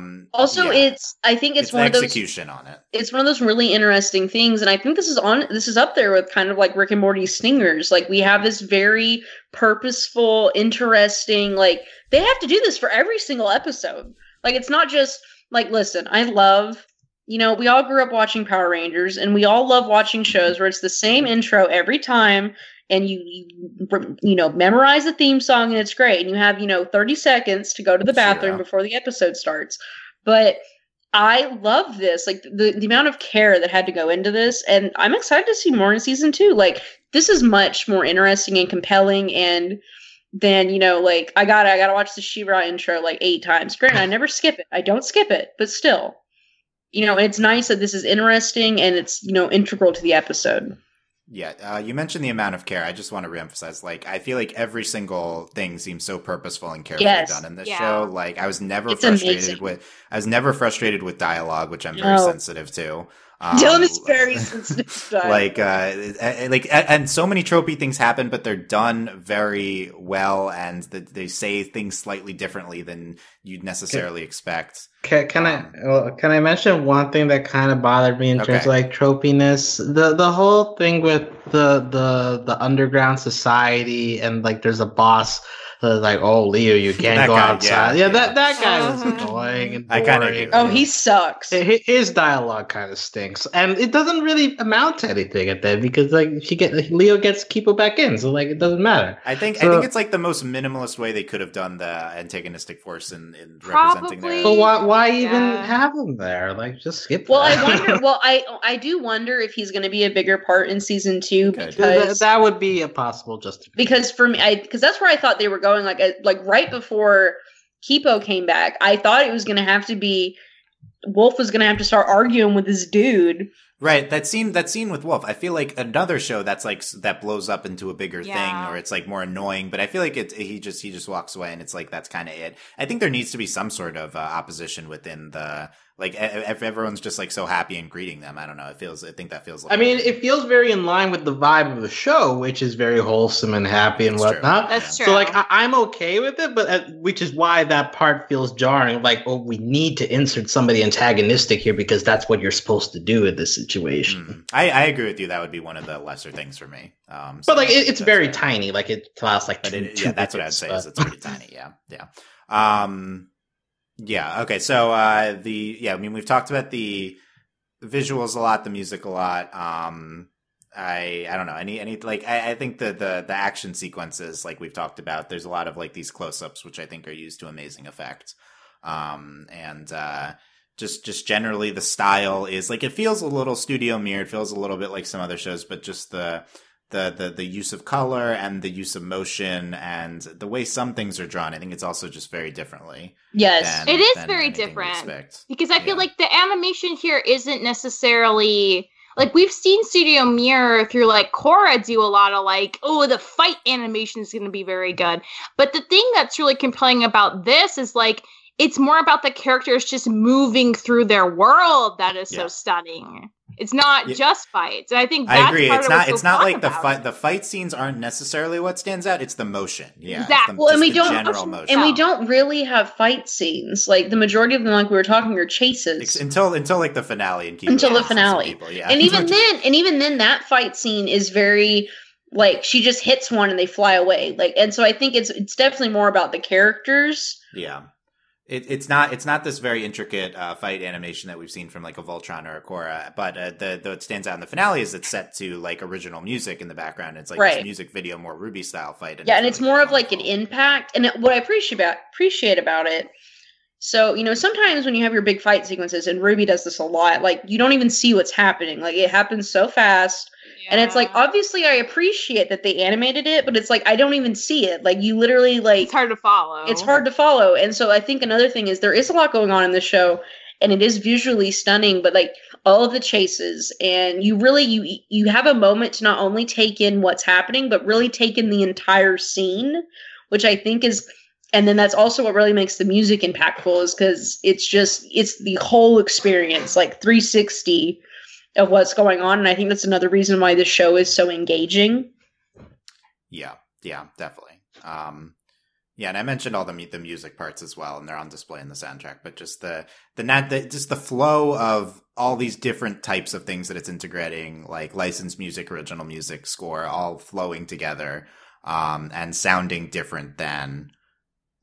think it's one of those execution on it. It's one of those really interesting things, and I think this is up there with kind of like Rick and Morty stingers. Like we have this very purposeful, interesting. Like they have to do this for every single episode. Like it's not just like, listen, I love. We all grew up watching Power Rangers, and we all love watching shows where it's the same intro every time. And you memorize the theme song and it's great. And you have, 30 seconds to go to the bathroom before the episode starts. But I love this, like the amount of care that had to go into this. And I'm excited to see more in season 2. Like this is much more interesting and compelling. And then, I gotta watch the She-Ra intro like 8 times. Granted, I never skip it. I don't skip it, but still, it's nice that this is interesting and it's, integral to the episode. Yeah, you mentioned the amount of care. I just want to reemphasize, like, I feel like every single thing seems so purposeful and carefully done in this show. Like, I was never frustrated with dialogue, which I'm very sensitive to. Dylan is very sensitive. And so many tropey things happen, but they're done very well, and they say things slightly differently than you'd necessarily expect. Can I mention one thing that kind of bothered me in terms of like tropiness? The whole thing with the underground society, and like there's a boss like, oh, Leo, you can't go outside. Yeah, that guy was annoying and boring. He sucks. His dialogue kind of stinks, and it doesn't really amount to anything at that because like Leo gets Kipo back in, so like it doesn't matter. I think it's like the most minimalist way they could have done the antagonistic force in representing their. But why even have him there? Like, just skip. Well, I wonder. Well, I do wonder if he's going to be a bigger part in season 2 because that would be a possible justification. Because for me, because that's where I thought they were going. Like right before Kipo came back, I thought it was going to have to be Wolf was going to have to start arguing with this dude. Right, that scene with Wolf, I feel like another show that's like that blows up into a bigger thing, or it's like more annoying. But I feel like he just walks away, and it's like that's kind of it. I think there needs to be some sort of opposition within the. Like, if everyone's just, like, so happy and greeting them, I don't know. I think that feels like... I mean, it feels very in line with the vibe of the show, which is very wholesome and happy and whatnot. That's true. So, like, I'm okay with it, but which is why that part feels jarring. Like, oh, we need to insert somebody antagonistic here because that's what you're supposed to do in this situation. Mm-hmm. I agree with you. That would be one of the lesser things for me. But, like, it's very tiny. Like, it lasts, like, two that's what I'd say is it's pretty tiny. Yeah. Yeah. Okay. So, I mean, we've talked about the visuals a lot, the music a lot. I don't know. I think the action sequences, like we've talked about, there's a lot of like these close-ups, which I think are used to amazing effect. Just generally the style is like, it feels a little studio mirrored, feels a little bit like some other shows, but just the use of color and the use of motion and the way some things are drawn, I think it's also just very differently. Yes, it is very different because I feel like the animation here isn't necessarily like we've seen Studio Mirror through like Korra do a lot of like, oh, the fight animation is going to be very good. But the thing that's really compelling about this is like, it's more about the characters just moving through their world that is so stunning. It's not just fights. And I think that's I agree. It's not like the fight scenes aren't necessarily what stands out. It's the motion. Yeah. Exactly. Well, and we don't really have fight scenes. Like the majority of them, like we were talking, are chases until like the finale and until the finale. And even then, that fight scene is very like she just hits one and they fly away. Like, and so I think it's definitely more about the characters. Yeah. It's not this very intricate fight animation that we've seen from like a Voltron or a Korra, but what stands out in the finale is it's set to like original music in the background. It's like this music video, more Ruby style fight. And it's more of like an impact. And what I appreciate about it. So, you know, sometimes when you have your big fight sequences, and Ruby does this a lot, like you don't even see what's happening. Like it happens so fast. And it's like, obviously I appreciate that they animated it, but it's like, I don't even see it. Like you literally like, it's hard to follow. It's hard to follow. And so I think another thing is there is a lot going on in the show and it is visually stunning, but like all of the chases and you really, you have a moment to not only take in what's happening, but really take in the entire scene, which I think is, and then that's also what really makes the music impactful is because it's the whole experience, like 360 of what's going on. And I think that's another reason why this show is so engaging. Yeah, definitely. And I mentioned all the music parts as well, and they're on display in the soundtrack, but just just the flow of all these different types of things that it's integrating, like licensed music, original music, score, all flowing together, and sounding different than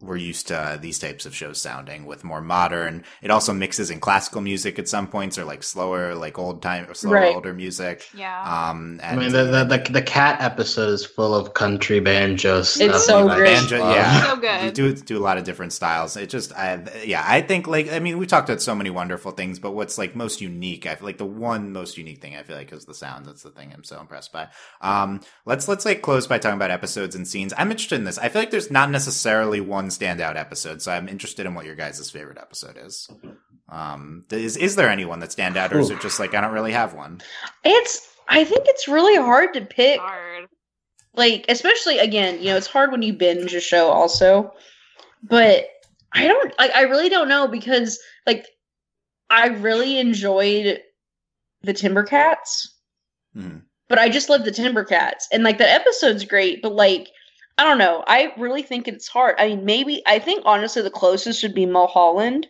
we're used to these types of shows sounding, with more modern. It also mixes in classical music at some points, or like slower, like older music. Yeah. And I mean, the cat episode is full of country banjo stuff. It's so great. So good. You do a lot of different styles. It just, I think like, I mean, we talked about so many wonderful things, but what's like most unique, I feel like the one most unique thing I feel like is the sound. That's the thing I'm so impressed by. Let's like close by talking about episodes and scenes. I'm interested in this. I feel like there's not necessarily one standout episode, so I'm interested in what your guys' favorite episode is. Is there anyone that stand out, or is it just like I don't really have one? I think it's really hard to pick. Like, especially again, you know, it's hard when you binge a show also. But I really don't know, because like I really enjoyed the Timbercats. Mhm. But I just love the Timbercats. And like that episode's great, but like I don't know. I really think it's hard. I mean, I think honestly the closest would be Mulholland.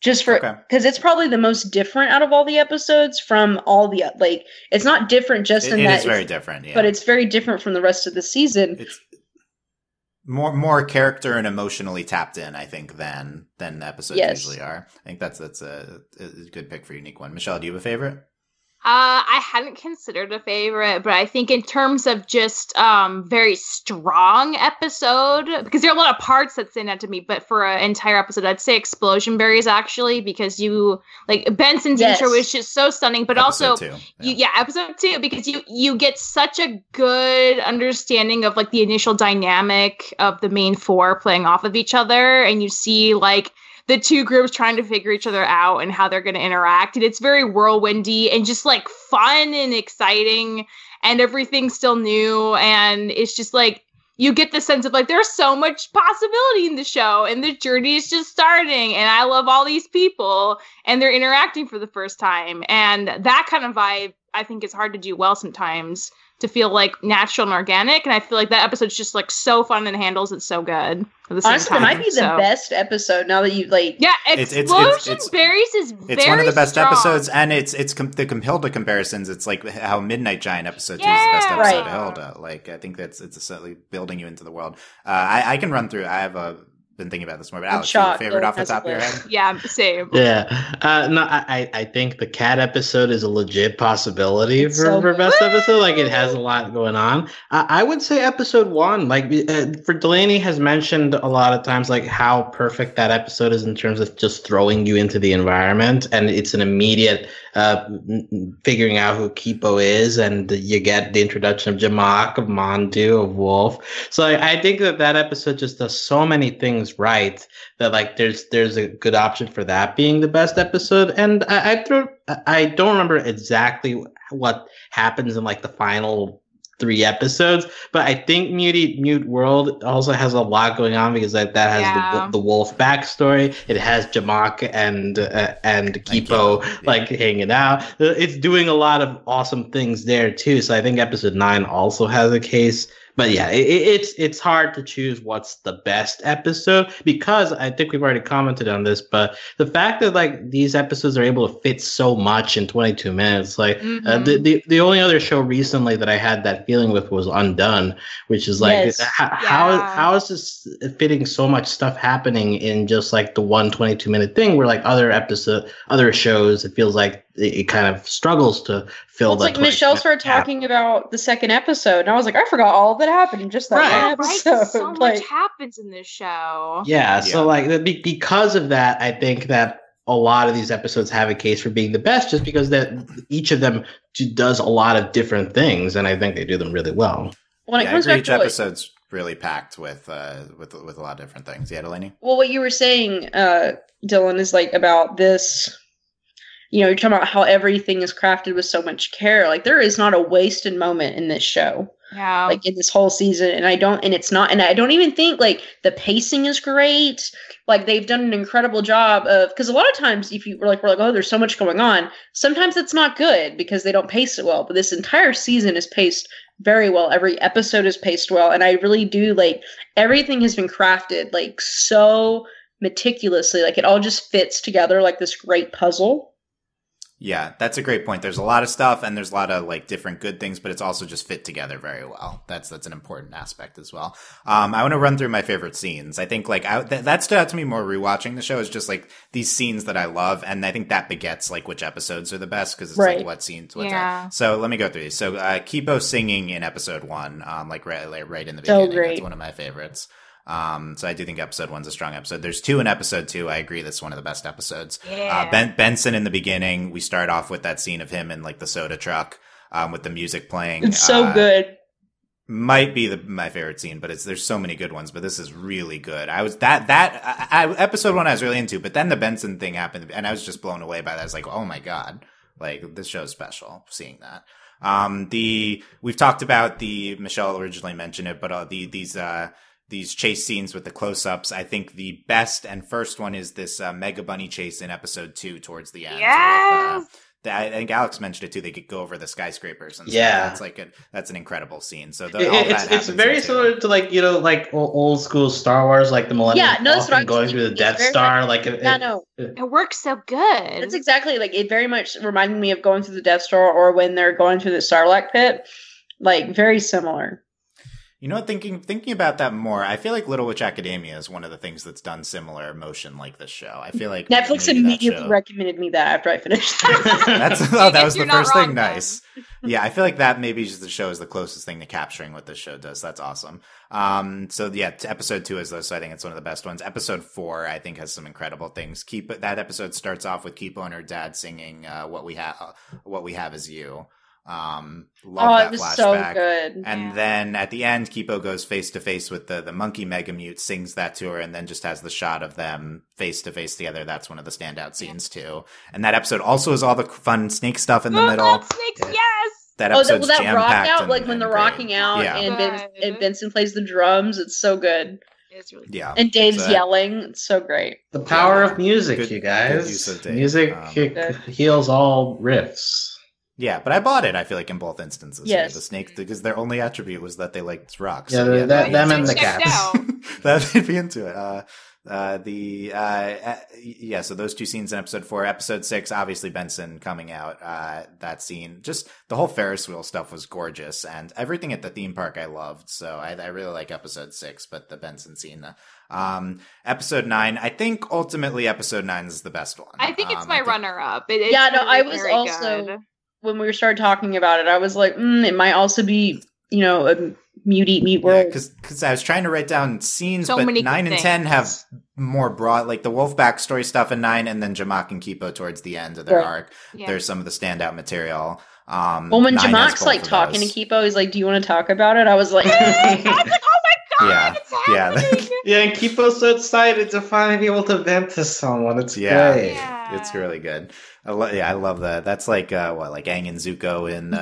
Just for because it's probably the most different out of all the episodes from all the like it's not different just in that it's very different, yeah. But it's very different from the rest of the season. It's more character and emotionally tapped in, I think, than episodes usually are. I think that's a good pick for a unique one. Michelle, do you have a favorite? I hadn't considered a favorite, but I think in terms of just very strong episode, because there are a lot of parts that stand out to me, but for an entire episode, I'd say Explosion Berries, actually, because you, like, Benson's intro was just so stunning, but episode also, 2. Episode 2, because you get such a good understanding of, like, the initial dynamic of the main four playing off of each other, and you see, like, the two groups trying to figure each other out and how they're going to interact. And it's very whirlwindy and just like fun and exciting and everything's still new. And it's just like, you get the sense of like, there's so much possibility in the show and the journey is just starting. And I love all these people and they're interacting for the first time. And that kind of vibe, I think is hard to do well sometimes, to feel like natural and organic. And I feel like that episode's just like so fun and handles it so good. Honestly, it might be the best episode now that you like. Yeah, Explosion Berries is very It's one of the best strong. episodes, and it's the Hilda comparisons. It's like how Midnight Giant episode 2 is the best episode of Hilda. Like I think it's certainly building you into the world. I can run through. I have been thinking about this more, but Alex, your favorite off the top of your head? Yeah, same. Yeah. No, I think the cat episode is a legit possibility for best episode. Like, it has a lot going on. I would say episode 1, like, for Delaney has mentioned a lot of times, like, how perfect that episode is in terms of just throwing you into the environment. And it's an immediate figuring out who Kipo is. And you get the introduction of Jamak, of Mandu, of Wolf. So I think that episode just does so many things right that like there's a good option for that being the best episode. And I don't remember exactly what happens in like the final 3 episodes, but I think Mute World also has a lot going on because that has the wolf backstory. It has Jamak and Kipo like hanging out. It's doing a lot of awesome things there too. So I think episode 9 also has a case. But yeah, it's hard to choose what's the best episode because I think we've already commented on this, but the fact that like these episodes are able to fit so much in 22 minutes, like the only other show recently that I had that feeling with was Undone, which is like how is this fitting so much stuff happening in just like the 1 22-minute thing where like other shows it feels like it kind of struggles to fill that. Like Michelle started talking about the second episode, and I was like, I forgot all that happened in just that one episode. Right, so much happens in this show. Yeah, so like because of that, I think that a lot of these episodes have a case for being the best, just because that each of them does a lot of different things, and I think they do them really well. When it comes back each to episode's really packed with a lot of different things. Yeah, Delaney? Well, what you were saying, Dylan, is like about this. You know, you're talking about how everything is crafted with so much care. Like there is not a wasted moment in this show. Yeah. Like in this whole season. And I don't even think like the pacing is great. Like they've done an incredible job of, because a lot of times if we're like, oh, there's so much going on. Sometimes it's not good because they don't pace it well. But this entire season is paced very well. Every episode is paced well. And I really do like everything has been crafted like so meticulously. Like it all just fits together like this great puzzle. Yeah, that's a great point. There's a lot of stuff and there's a lot of like different good things, but it's also just fit together very well. That's an important aspect as well. I want to run through my favorite scenes. I think like that stood out to me more rewatching the show is just like these scenes that I love. And I think that begets like which episodes are the best because it's like what scenes. So let me go through these. So Kipo singing in episode 1, like right in the beginning. So great. That's one of my favorites. So I do think episode 1's a strong episode. There's 2 in episode 2. I agree that's one of the best episodes. Yeah. Benson in the beginning, we start off with that scene of him in like the soda truck, with the music playing. It's so good. Might be my favorite scene, but there's so many good ones, but this is really good. Episode 1 I was really into, but then the Benson thing happened and I was just blown away by that. I was like, oh my God, like this show's special seeing that. We've talked about Michelle originally mentioned it, but these chase scenes with the close-ups. I think the best and first one is this Mega Bunny chase in episode 2 towards the end. Yes! I think Alex mentioned it too. They could go over the skyscrapers and Yeah. stuff. That's an incredible scene. So it's very similar to like old school Star Wars, like the Millennium Falcon going through the Death Star. It works so good. That's exactly it. Very much reminded me of going through the Death Star or when they're going through the Sarlacc pit. Like very similar. You know what? Thinking about that more, I feel like Little Witch Academia is one of the things that's done similar motion like this show. I feel like Netflix immediately recommended me that after I finished. That was the first thing. Nice. Yeah, I feel like that maybe just the show is the closest thing to capturing what this show does. That's awesome. So yeah, episode 2 is those. So I think it's one of the best ones. Episode 4, I think, has some incredible things. That episode starts off with Kipo and her dad singing "What We Have Is You." Love that it was flashback. So good. And then at the end, Kipo goes face to face with the monkey Megamute, sings that to her, and then just has the shot of them face to face together. That's one of the standout scenes too. And that episode also has all the fun snake stuff in the middle. Snakes, yes. That episode's that rock out, and, when they're rocking out, yeah. and Vincent plays the drums. It's so good. It's really good. Yeah. And Dave's yelling. It's so great. The power of music, you Good guys. use of Dave. Music heals all riffs. Yeah, but I bought it, I feel like, in both instances. Yes. Yeah, the snake, because their only attribute was that they liked rocks. Yeah, So, them and the cats. That'd be into it. So those 2 scenes in episode 4. Episode 6, obviously Benson coming out. That scene, just the whole Ferris wheel stuff was gorgeous, and everything at the theme park I loved. So I really like episode 6, but the Benson scene. Episode 9, I think ultimately episode 9 is the best one. I think it's my runner-up. I was also good. When we started talking about it, I was like, it might also be, a mute world. Because I was trying to write down scenes, so but 9 and things. 10 have more broad, like the Wolf backstory stuff in 9, and then Jamak and Kipo towards the end of their arc. Yeah. There's some of the standout material. When Jamak's like talking to Kipo, he's like, "Do you want to talk about it?" I was like, I was like, "Oh my god, it's happening!" Yeah, and Kipo's so excited to finally be able to vent to someone. It's great. Yeah. It's really good. I love that. That's like like Aang and Zuko in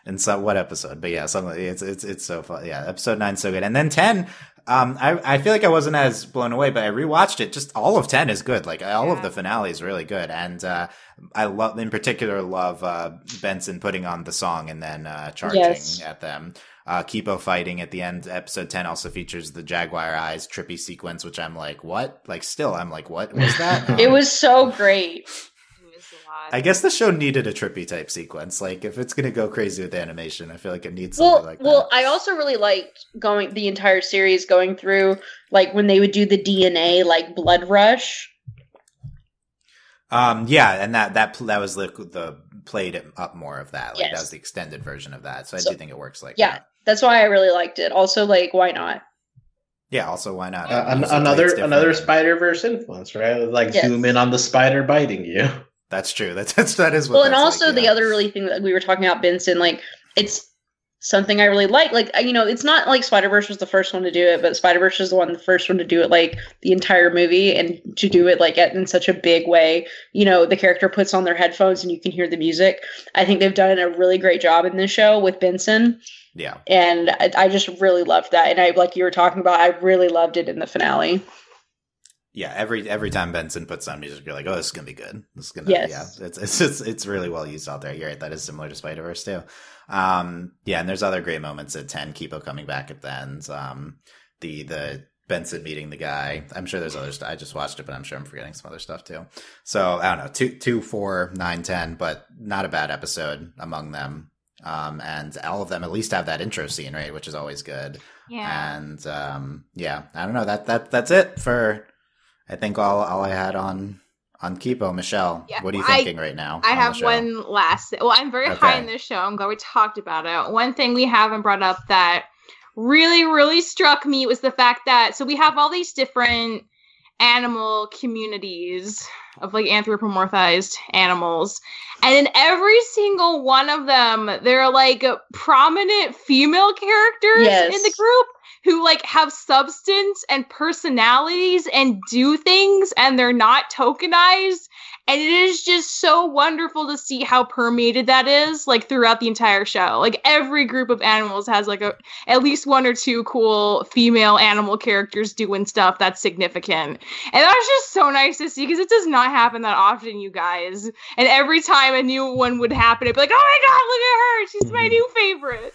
in what episode? But yeah, it's so fun. Yeah, episode 9 so good, and then 10. I feel like I wasn't as blown away, but I rewatched it. Just all of 10 is good. Like all of the finale is really good, and I love Benson putting on the song and then charging at them. Kipo fighting at the end. Episode 10 also features the Jaguar Eyes trippy sequence, which I'm like, what? Like, still, I'm like, what was that? It was so great. I guess the show needed a trippy type sequence. Like, if it's going to go crazy with animation, I feel like it needs something like that. Well, I also really liked the entire series going through, like, when they would do the DNA, like, blood rush. Yeah, and that was the played up more of that. Like, that was the extended version of that. So I do think it works like that. That's why I really liked it. Also, like, why not? Yeah, also, why not? Another Spider-Verse influence, right? Like, zoom in on the spider biting you. That's true. That is what. Well, and also the other really thing that we were talking about, Benson, like it's something I really like. Like, it's not like Spider-Verse was the first one to do it, but Spider-Verse is the first one to do it, like the entire movie, and to do it like in such a big way. The character puts on their headphones and you can hear the music. I think they've done a really great job in this show with Benson. Yeah, and I just really loved that. And I, like you were talking about, I really loved it in the finale. Yeah, every time Benson puts on music, you're like, oh, this is gonna be good. This is gonna, it's really well used out there. You're right, that is similar to Spider-Verse too. And there's other great moments at 10. Kipo coming back at the end. The Benson meeting the guy. I'm sure there's other stuff. I just watched it, but I'm sure I'm forgetting some other stuff too. So I don't know, 2, 4, 9, 10, but not a bad episode among them. And all of them at least have that intro scene, right, which is always good. Yeah. And I don't know. That's it for. I think all I had on Kipo. Michelle, what are you thinking right now? I have one last. Well, I'm very high in this show. I'm glad we talked about it. One thing we haven't brought up that really, really struck me was the fact that we have all these different animal communities of like anthropomorphized animals, and in every single one of them, there are like prominent female characters in the group who like have substance and personalities and do things, and they're not tokenized. And it is just so wonderful to see how permeated that is, like, throughout the entire show. Like, every group of animals has, like, at least one or two cool female animal characters doing stuff that's significant. And that was just so nice to see, because it does not happen that often, you guys. And every time a new one would happen, I'd be like, oh my god, look at her! She's my new favorite!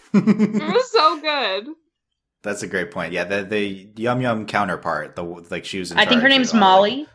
It was so good. That's a great point. Yeah, the Yum Yum counterpart, she was in I think her charge name's of, Molly.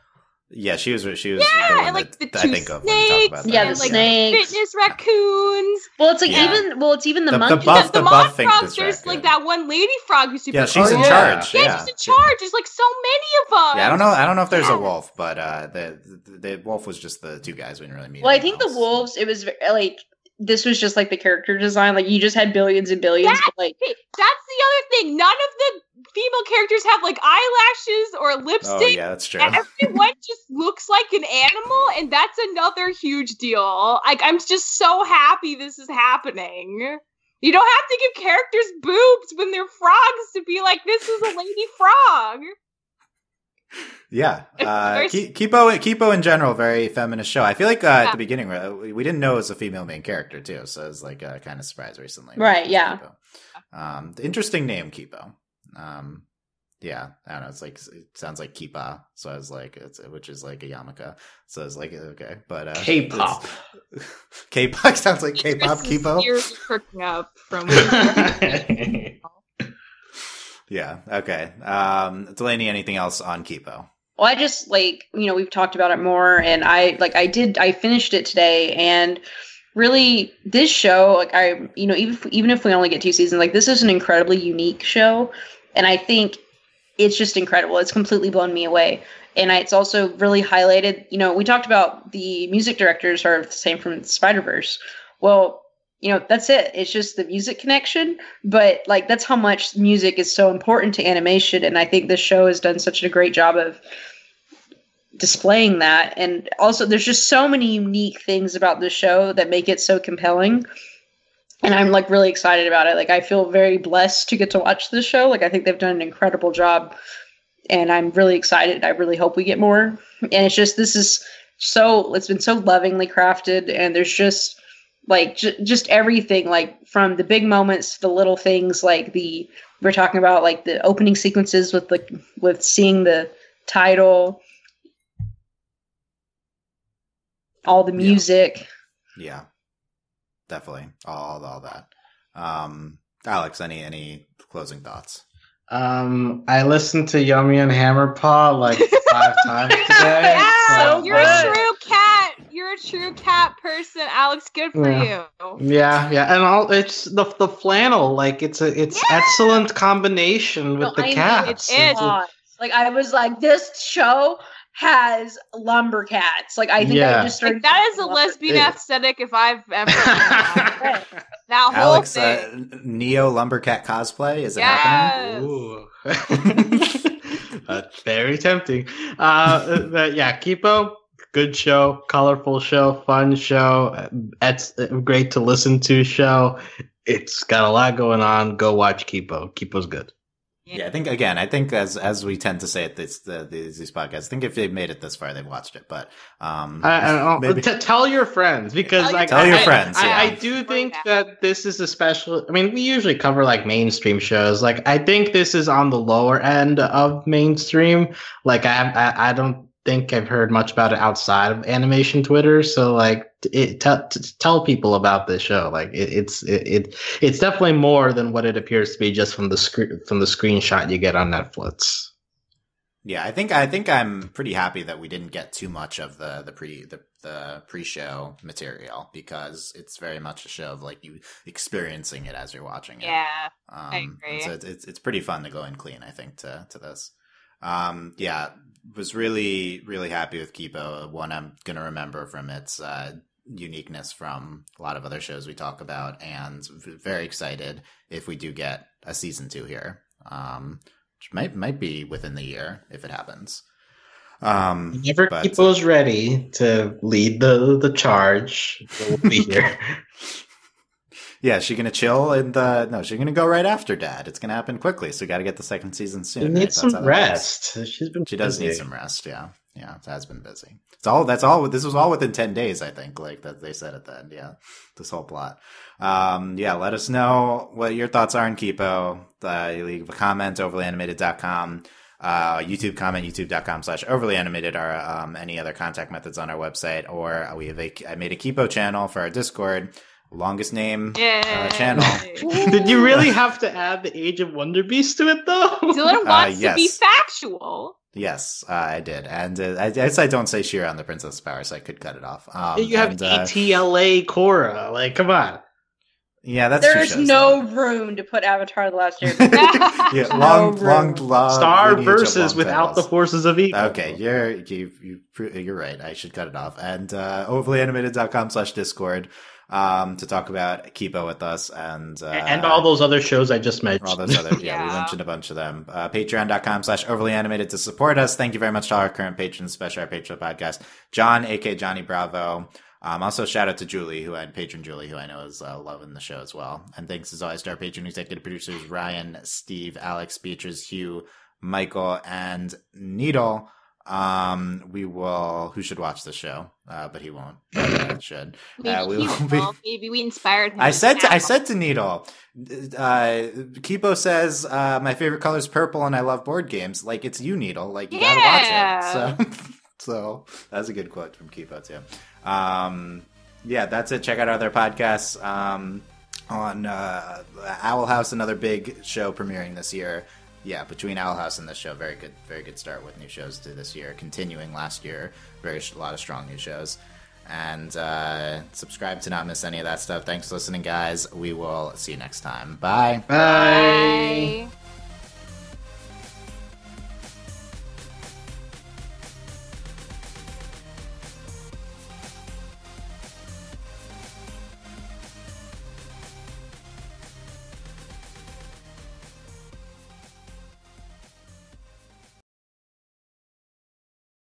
Yeah, she was the Yeah, one and like that the I two think of when we talk snakes, about Yeah, that. the like snakes. fitness raccoons. Well, it's like Yeah. it's even the The monkey. buff- The the moth fitness frogs, there's raccoon. like that one lady frog who's super Yeah, she's in cool. charge. Yeah, Yeah, she's in charge. There's like so many of them. Yeah, I don't know if there's Yeah. a wolf, but the wolf was just the two guys we didn't really meet. Well, I anyone think the else. wolves. It was like this was just like the character design. Like you just had billions and billions, but like Hey, that's the other thing. None of the female characters have like eyelashes or lipstick. Oh yeah, that's true. Everyone just looks like an animal, and that's another huge deal. Like, I'm just so happy this is happening. You don't have to give characters boobs when they're frogs to be like, this is a lady frog. Yeah, Kipo in general, very feminist show. I feel like at the beginning we didn't know it was a female main character too, so I was like kind of surprised recently. Right, yeah. Kipo. The interesting name Kipo. Yeah, I don't know. It sounds like Kipa, so I was like, which is like a yarmulke. So I was like, okay, but K-pop. K-pop sounds like K-pop. Kipo. You're perking up from. Yeah. Okay. Delaney, anything else on Kipo? Well, I just we've talked about it more, and I finished it today, and really this show, even if we only get 2 seasons, like this is an incredibly unique show, and I think it's just incredible. It's completely blown me away, and it's also really highlighted. We talked about the music directors are the same from Spider-Verse. Well, that's it. It's just the music connection, but like that's how much music is so important to animation, and I think this show has done such a great job of displaying that. And also there's just so many unique things about the show that make it so compelling, and I'm like really excited about it. Like I feel very blessed to get to watch this show. Like I think they've done an incredible job, and I'm really excited. I really hope we get more. And it's just it's been so lovingly crafted, and there's just like just everything, like from the big moments to the little things, like we're talking about like the opening sequences with seeing the title, all the music. Yeah, definitely all that. Alex, any closing thoughts? I listened to Yummy and Hammerpaw like 5 times today. Yeah, so you're a good. true cat. You're a true cat person, Alex. Good for you. Yeah, and it's the flannel. Like it's excellent combination with the cats. It is. Like I was like, this show has lumber cats. Like I think I just started. Like, that is a lesbian aesthetic if I've ever seen that. That whole Alex, thing. Neo Lumbercat cosplay, is it Yes. happening? Ooh. That's very tempting. But yeah, Kipo, good show, colorful show, fun show. It's great to listen to show. It's got a lot going on. Go watch Kipo. Kipo's good. Yeah, I think as we tend to say at these podcasts, I think if they've made it this far, they've watched it. But maybe tell your friends, because tell your friends. I do think that this is a special. I mean, we usually cover like mainstream shows. Like I think this is on the lower end of mainstream. Like I don't think I've heard much about it outside of animation Twitter. So like tell people about this show. Like it's definitely more than what it appears to be just from the screenshot you get on Netflix. Yeah, I think I'm pretty happy that we didn't get too much of the pre-show material, because it's very much a show of like you experiencing it as you're watching it. Yeah, I agree. So it's pretty fun to go in clean, I think, to this. Yeah, was really, really happy with Kipo. One I'm going to remember from its uniqueness from a lot of other shows we talk about, and very excited if we do get a season 2 here, which might be within the year if it happens. Whenever Kipo's ready to lead the charge, we'll be here. Yeah, she's gonna chill no, she's gonna go right after Dad. It's gonna happen quickly, so we got to get the second season soon. She needs some rest. She does need some rest. Yeah. Yeah, it has been busy. This was all within 10 days, I think, like that they said at the end. Yeah, this whole plot. Let us know what your thoughts are on Kipo. Leave a comment, overlyanimated.com. YouTube comment, youtube.com/overlyanimated are any other contact methods on our website, or I made a Kipo channel for our Discord. Longest name channel. Did you really have to add the Age of Wonderbeasts to it, though? Dylan wants to be factual. Yes, I did. And I guess I don't say Shira on the Princess Power, so I could cut it off. You have ETLA Korra. Like, come on. Yeah, that's There's no room to put Avatar: The Last Airbender. Yeah, long Star versus without the forces of evil. Okay, you're right. I should cut it off. And overlyanimated.com/Discord to talk about Kipo with us and all those other shows I just mentioned. All those other, we mentioned a bunch of them. Patreon.com/overlyanimated to support us. Thank you very much to all our current patrons, especially our Patreon podcast, John, aka Johnny Bravo. Also, shout out to Julie, patron Julie, who I know is loving the show as well. And thanks as always to our patron executive producers, Ryan, Steve, Alex, Beatrice, Hugh, Michael, and Needle. Who should watch the show, but he won't. Should. Maybe we inspired him. I said to Needle, Kipo says, my favorite color is purple and I love board games. Like, it's you, Needle. Like, you gotta watch it. So that's a good quote from Kipo too. That's it. Check out our other podcasts on Owl House, another big show premiering this year. Yeah, between Owl House and this show, very good start with new shows to this year. Continuing last year, a lot of strong new shows. And subscribe to not miss any of that stuff. Thanks for listening, guys. We will see you next time. Bye. Bye.